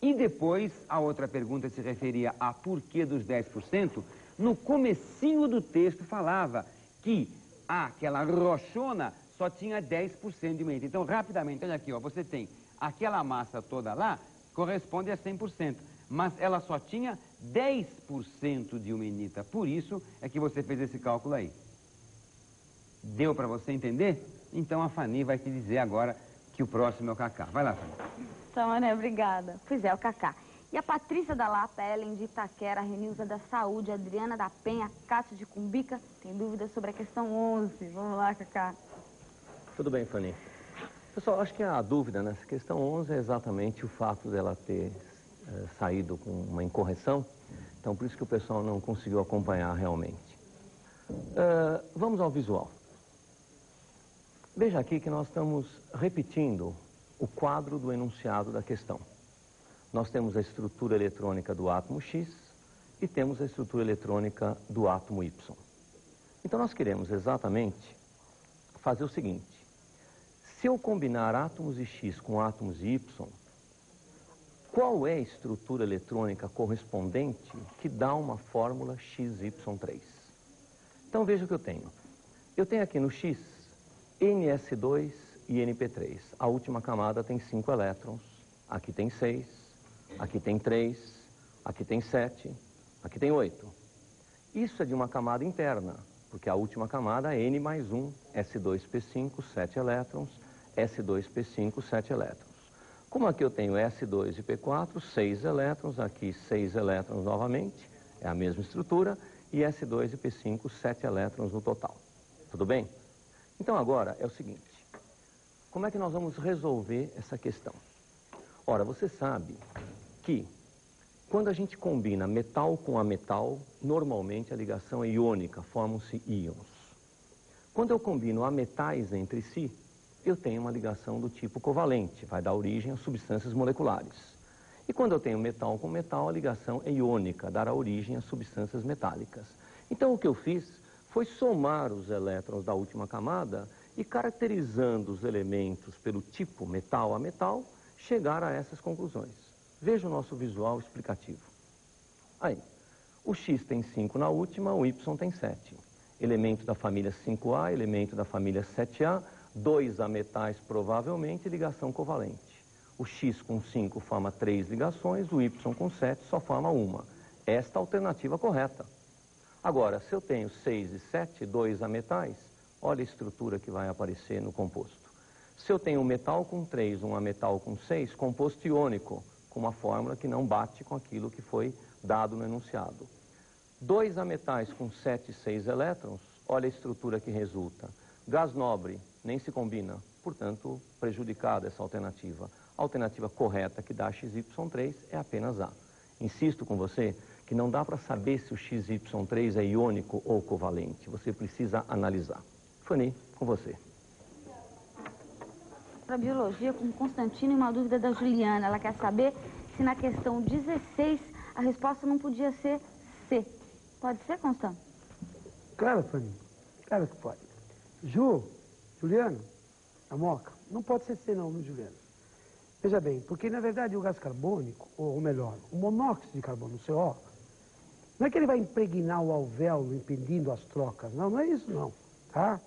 E depois, a outra pergunta se referia a porquê dos 10%. No comecinho do texto falava que aquela rochona só tinha 10% de humedade. Então, rapidamente, olha aqui, ó, você tem aquela massa toda lá, corresponde a 100%, mas ela só tinha 10% de ilmenita. Por isso é que você fez esse cálculo aí. Deu para você entender? Então a Fani vai te dizer agora que o próximo é o Cacá. Vai lá, Fani. Tá, Mané, obrigada. Pois é, o Cacá. E a Patrícia da Lapa, Ellen de Itaquera, a Renilza da Saúde, a Adriana da Penha, Cátia de Cumbica, tem dúvidas sobre a questão 11. Vamos lá, Cacá. Tudo bem, Fani. Pessoal, acho que a dúvida nessa questão 11 é exatamente o fato dela ter saído com uma incorreção. Então, por isso que o pessoal não conseguiu acompanhar realmente. Vamos ao visual. Veja aqui que nós estamos repetindo o quadro do enunciado da questão. Nós temos a estrutura eletrônica do átomo X e temos a estrutura eletrônica do átomo Y. Então, nós queremos exatamente fazer o seguinte. Se eu combinar átomos de X com átomos de Y, qual é a estrutura eletrônica correspondente que dá uma fórmula XY3? Então, veja o que eu tenho. Eu tenho aqui no X, NS2 e NP3. A última camada tem 5 elétrons, aqui tem 6, aqui tem 3, aqui tem 7, aqui tem 8. Isso é de uma camada interna, porque a última camada é N mais 1, S2P5, 7 elétrons, S2P5, 7 elétrons. Como aqui eu tenho S2 e P4, 6 elétrons, aqui 6 elétrons novamente, é a mesma estrutura, e S2 e P5, 7 elétrons no total. Tudo bem? Então agora é o seguinte, como é que nós vamos resolver essa questão? Ora, você sabe que quando a gente combina metal com ametal, normalmente a ligação é iônica, formam-se íons. Quando eu combino ametais entre si, eu tenho uma ligação do tipo covalente, vai dar origem a substâncias moleculares. E quando eu tenho metal com metal, a ligação é iônica, dará origem a substâncias metálicas. Então o que eu fiz foi somar os elétrons da última camada e, caracterizando os elementos pelo tipo metal a metal, chegar a essas conclusões. Veja o nosso visual explicativo. Aí, o X tem 5 na última, o Y tem 7. Elemento da família 5A, elemento da família 7A, 2 ametais provavelmente, ligação covalente. O X com 5 forma 3 ligações, o Y com 7 só forma uma. Esta é a alternativa correta. Agora, se eu tenho 6 e 7, 2 ametais, olha a estrutura que vai aparecer no composto. Se eu tenho um metal com 3, um ametal com 6, composto iônico, com uma fórmula que não bate com aquilo que foi dado no enunciado. 2 ametais com 7 e 6 elétrons, olha a estrutura que resulta. Gás nobre, nem se combina, portanto, prejudicada essa alternativa. A alternativa correta que dá XY3 é apenas A. Insisto com você que não dá para saber se o XY3 é iônico ou covalente. Você precisa analisar. Fanny, com você. Para biologia, com Constantino, e uma dúvida da Juliana. Ela quer saber se na questão 16 a resposta não podia ser C. Pode ser, Constantino? Claro, Fanny. Claro que pode. Juliano, a Moca, não pode ser C não, viu, Juliano? Veja bem, porque na verdade o gás carbônico, ou melhor, o monóxido de carbono, o CO, não é que ele vai impregnar o alvéolo impedindo as trocas, não é isso não, tá?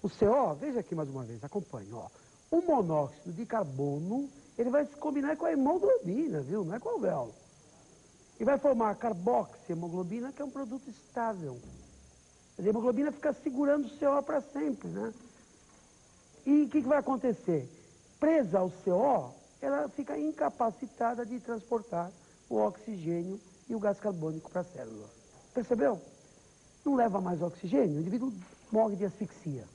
O CO, veja aqui mais uma vez, acompanhe, ó. O monóxido de carbono, ele vai se combinar com a hemoglobina, viu? Não é com o alvéolo. E vai formar a carboxiemoglobina, que é um produto estável. A hemoglobina fica segurando o CO para sempre, né? E o que vai acontecer? Presa ao CO, ela fica incapacitada de transportar o oxigênio e o gás carbônico para a célula. Percebeu? Não leva mais oxigênio, o indivíduo morre de asfixia.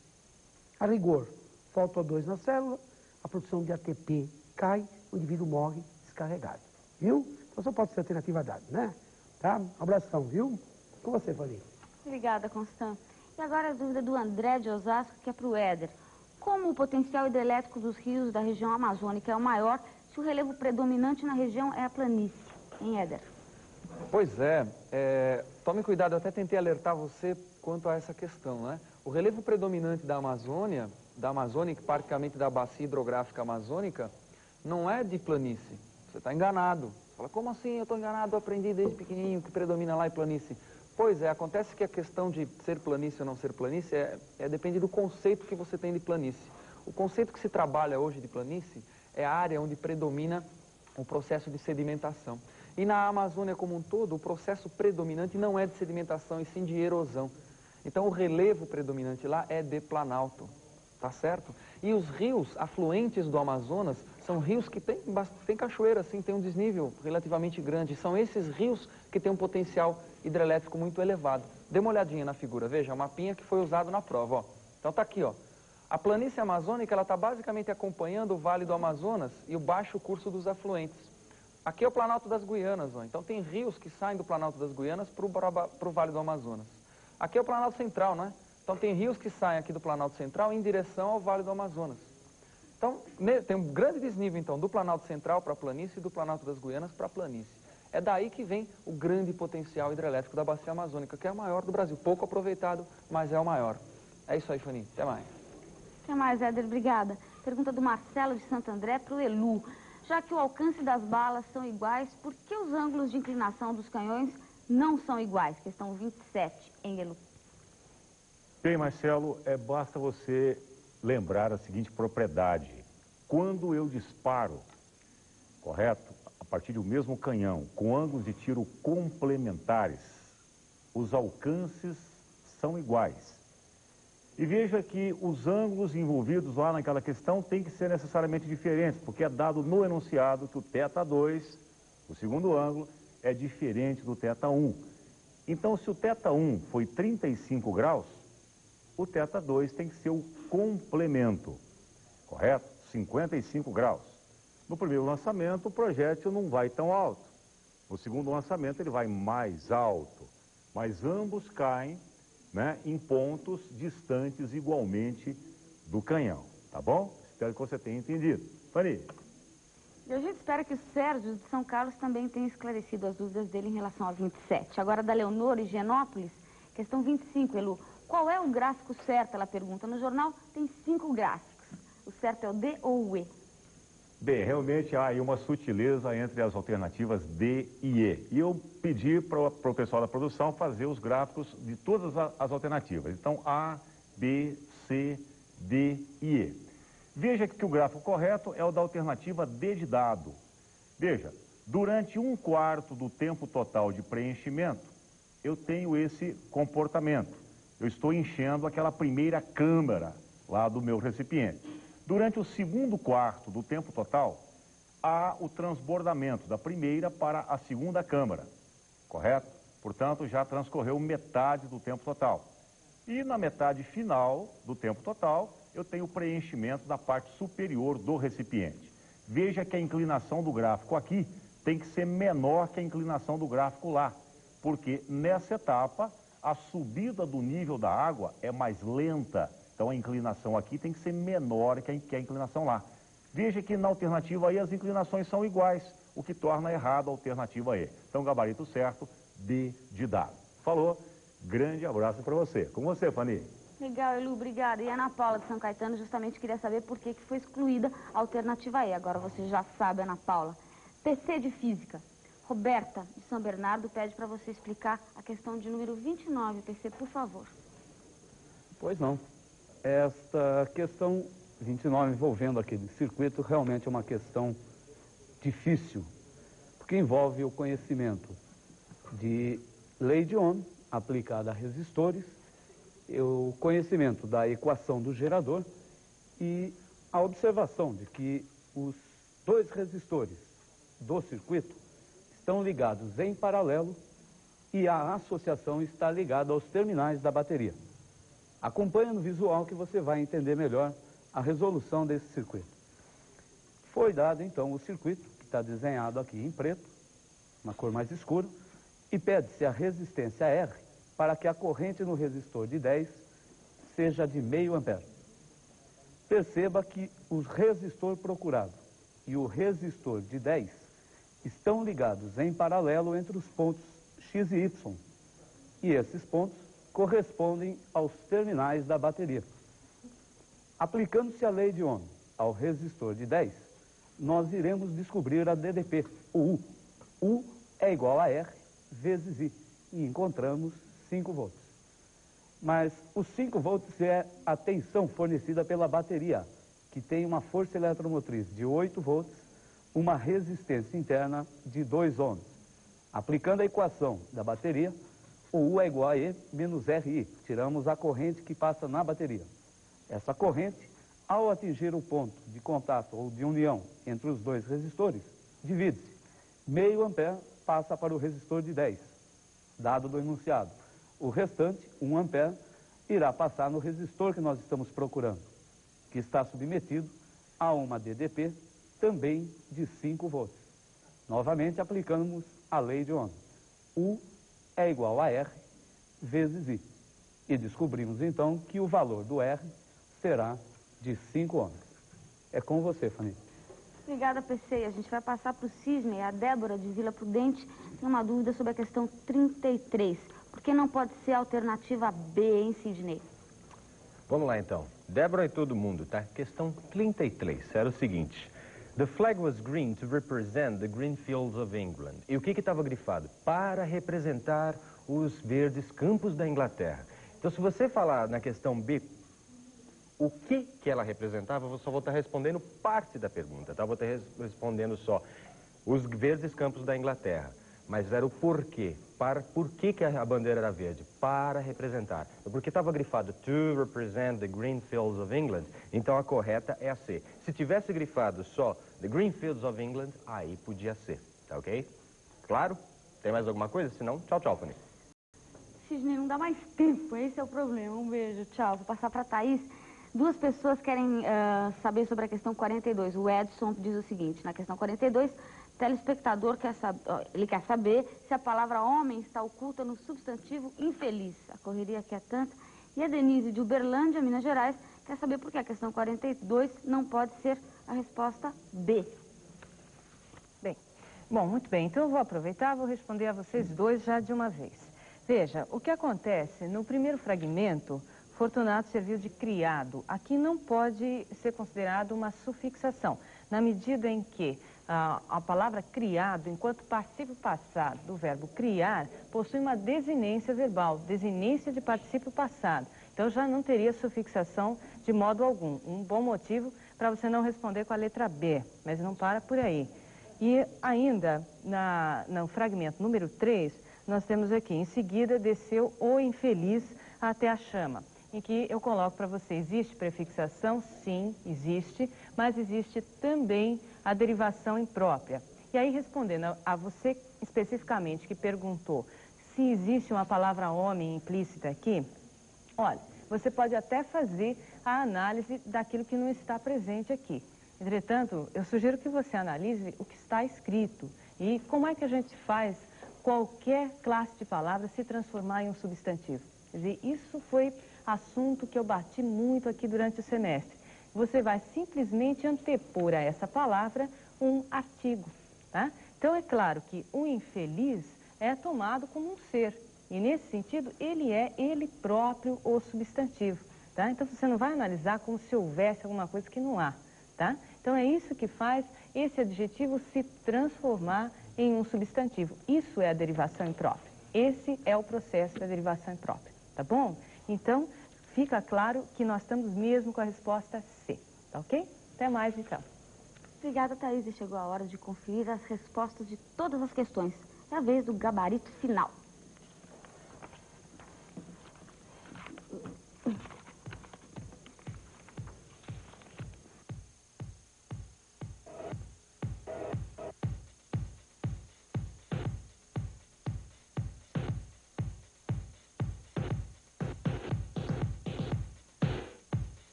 A rigor, falta O2 na célula, a produção de ATP cai, o indivíduo morre descarregado. Viu? Então só pode ser alternativa dada, né? Tá? Um abração, viu? Com você, Fanny. Obrigada, Constância. E agora a dúvida do André de Osasco, que é para o Éder. Como o potencial hidrelétrico dos rios da região amazônica é o maior se o relevo predominante na região é a planície? Hein, Éder? Pois é, tome cuidado, eu até tentei alertar você quanto a essa questão, né? O relevo predominante da Amazônia, e praticamente da bacia hidrográfica amazônica, não é de planície. Você está enganado. Você fala, como assim? Eu estou enganado, eu aprendi desde pequenininho que predomina lá é planície. Pois é, acontece que a questão de ser planície ou não ser planície depende do conceito que você tem de planície. O conceito que se trabalha hoje de planície é a área onde predomina o processo de sedimentação. E na Amazônia como um todo, o processo predominante não é de sedimentação, e sim de erosão. Então o relevo predominante lá é de planalto, tá certo? E os rios afluentes do Amazonas são rios que tem cachoeira, assim, tem um desnível relativamente grande. São esses rios que têm um potencial hidrelétrico muito elevado. Dê uma olhadinha na figura, veja, o mapinha que foi usado na prova, ó. Então tá aqui, ó. A planície amazônica, ela está basicamente acompanhando o Vale do Amazonas e o baixo curso dos afluentes. Aqui é o Planalto das Guianas, ó. Então tem rios que saem do Planalto das Guianas para o Vale do Amazonas. Aqui é o Planalto Central, né? Então tem rios que saem aqui do Planalto Central em direção ao Vale do Amazonas. Então tem um grande desnível, então, do Planalto Central para a planície e do Planalto das Guianas para a planície. É daí que vem o grande potencial hidrelétrico da bacia amazônica, que é o maior do Brasil. Pouco aproveitado, mas é o maior. É isso aí, Fanny. Até mais. Até mais, Éder. Obrigada. Pergunta do Marcelo de Santo André para o Elu. Já que o alcance das balas são iguais, por que os ângulos de inclinação dos canhões não são iguais? Questão 27, em Elu. Bem, Marcelo, basta você lembrar a seguinte propriedade. Quando eu disparo, correto, a partir do mesmo canhão, com ângulos de tiro complementares, os alcances são iguais. E veja que os ângulos envolvidos lá naquela questão têm que ser necessariamente diferentes, porque é dado no enunciado que o θ2, o segundo ângulo, é diferente do θ1. Então, se o θ1 foi 35 graus, o θ2 tem que ser o complemento, correto? 55 graus. No primeiro lançamento, o projétil não vai tão alto. No segundo lançamento, ele vai mais alto. Mas ambos caem, né, em pontos distantes igualmente do canhão, tá bom? Espero que você tenha entendido. Fanny. E a gente espera que o Sérgio de São Carlos também tenha esclarecido as dúvidas dele em relação a 27. Agora, da Leonor e Higienópolis, questão 25, Elu. Qual é o gráfico certo? Ela pergunta. No jornal tem 5 gráficos. O certo é o D ou o E? Bem, realmente há aí uma sutileza entre as alternativas D e E. E eu pedi para o pessoal da produção fazer os gráficos de todas as alternativas. Então, A, B, C, D e E. Veja que o gráfico correto é o da alternativa D de dado. Veja, durante 1/4 do tempo total de preenchimento, eu tenho esse comportamento. Eu estou enchendo aquela primeira câmara lá do meu recipiente. Durante o segundo quarto do tempo total, há o transbordamento da primeira para a segunda câmara, correto? Portanto, já transcorreu metade do tempo total. E na metade final do tempo total, eu tenho o preenchimento da parte superior do recipiente. Veja que a inclinação do gráfico aqui tem que ser menor que a inclinação do gráfico lá, porque nessa etapa a subida do nível da água é mais lenta, então a inclinação aqui tem que ser menor que a inclinação lá. Veja que na alternativa E as inclinações são iguais, o que torna errado a alternativa E. Então, gabarito certo, D de dado. Falou, grande abraço para você. Com você, Fanny. Legal, Elu, obrigada. E a Ana Paula de São Caetano justamente queria saber por que foi excluída a alternativa E. Agora você já sabe, Ana Paula. PC de Física. Roberta, de São Bernardo, pede para você explicar a questão de número 29, PC, por favor. Pois não. Esta questão 29 envolvendo aquele circuito realmente é uma questão difícil, porque envolve o conhecimento de lei de Ohm aplicada a resistores, o conhecimento da equação do gerador e a observação de que os dois resistores do circuito estão ligados em paralelo e a associação está ligada aos terminais da bateria. Acompanhe no visual que você vai entender melhor a resolução desse circuito. Foi dado então o circuito, que está desenhado aqui em preto, na cor mais escura, e pede-se a resistência R para que a corrente no resistor de 10 seja de meio ampere. Perceba que o resistor procurado e o resistor de 10 estão ligados em paralelo entre os pontos X e Y, e esses pontos correspondem aos terminais da bateria. Aplicando-se a lei de Ohm ao resistor de 10, nós iremos descobrir a DDP, o U. U é igual a R vezes I, e encontramos 5 volts. Mas os 5 volts é a tensão fornecida pela bateria, que tem uma força eletromotriz de 8 volts, uma resistência interna de 2 ohms. Aplicando a equação da bateria, o U é igual a E menos RI. Tiramos a corrente que passa na bateria. Essa corrente, ao atingir o ponto de contato ou de união entre os dois resistores, divide-se. Meio ampere passa para o resistor de 10, dado do enunciado. O restante, 1 ampere, irá passar no resistor que nós estamos procurando, que está submetido a uma DDP também de 5 volts. Novamente aplicamos a lei de Ohm. U é igual a R vezes I. E descobrimos então que o valor do R será de 5 ohms. É com você, Fanny. Obrigada, PC. A gente vai passar para o Cisne. A Débora, de Vila Prudente, tem uma dúvida sobre a questão 33. Por que não pode ser a alternativa B, hein, Sidney? Vamos lá, então. Débora e todo mundo, tá? Questão 33. Era o seguinte. The flag was green to represent the green fields of England. E o que estava grifado? Para representar os verdes campos da Inglaterra. Então, se você falar na questão B, o que ela representava, eu só vou estar respondendo parte da pergunta, tá? Vou estar respondendo só os verdes campos da Inglaterra. Mas era o porquê. Por que a bandeira era verde? Para representar. Porque estava grifado to represent the green fields of England, então a correta é a C. Se tivesse grifado só the green fields of England, aí podia ser, tá ok? Claro? Tem mais alguma coisa? Se não, tchau, tchau, Fanny. Sidney, não dá mais tempo, esse é o problema. Um beijo, tchau. Vou passar para a Thaís. Duas pessoas querem saber sobre a questão 42. O Edson diz o seguinte, na questão 42, o telespectador quer saber se a palavra homem está oculta no substantivo infeliz. A correria aqui é tanta. E a Denise de Uberlândia, Minas Gerais, quer saber por que a questão 42 não pode ser a resposta B. Bom, muito bem. Então eu vou aproveitar e vou responder a vocês dois já de uma vez. Veja, o que acontece no primeiro fragmento, Fortunato serviu de criado. Aqui não pode ser considerado uma sufixação, na medida em que a palavra criado, enquanto particípio passado do verbo criar, possui uma desinência verbal, desinência de particípio passado. Então já não teria sufixação de modo algum. Um bom motivo para você não responder com a letra B, mas não para por aí. E ainda, no fragmento número 3, nós temos aqui, em seguida, desceu o infeliz até a chama, em que eu coloco para você, existe prefixação? Sim, existe, mas existe também a derivação imprópria. E aí, respondendo a você especificamente que perguntou se existe uma palavra homem implícita aqui, olha, você pode até fazer a análise daquilo que não está presente aqui. Entretanto, eu sugiro que você analise o que está escrito e como é que a gente faz qualquer classe de palavra se transformar em um substantivo. Quer dizer, isso foi assunto que eu bati muito aqui durante o semestre. Você vai simplesmente antepor a essa palavra um artigo, tá? Então, é claro que o infeliz é tomado como um ser. E, nesse sentido, ele é ele próprio o substantivo, tá? Então, você não vai analisar como se houvesse alguma coisa que não há, tá? Então, é isso que faz esse adjetivo se transformar em um substantivo. Isso é a derivação imprópria. Esse é o processo da derivação imprópria, tá bom? Então, fica claro que nós estamos mesmo com a resposta C, tá ok? Até mais, então. Obrigada, Thaís. E chegou a hora de conferir as respostas de todas as questões. É a vez do gabarito final.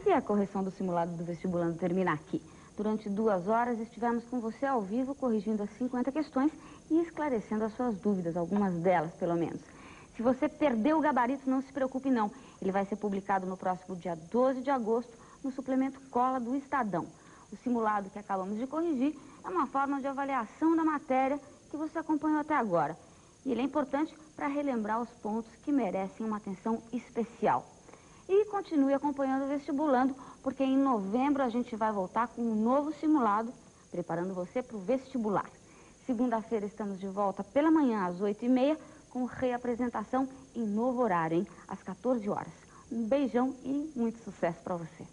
E a correção do simulado do vestibulando termina aqui. Durante 2 horas estivemos com você ao vivo, corrigindo as 50 questões e esclarecendo as suas dúvidas, algumas delas pelo menos. Se você perdeu o gabarito, não se preocupe não. Ele vai ser publicado no próximo dia 12 de agosto no suplemento Cola do Estadão. O simulado que acabamos de corrigir é uma forma de avaliação da matéria que você acompanhou até agora. E ele é importante para relembrar os pontos que merecem uma atenção especial. E continue acompanhando o Vestibulando, porque em novembro a gente vai voltar com um novo simulado, preparando você para o vestibular. Segunda-feira estamos de volta pela manhã às 8h30, com reapresentação em novo horário, hein? Às 14 horas. Um beijão e muito sucesso para você.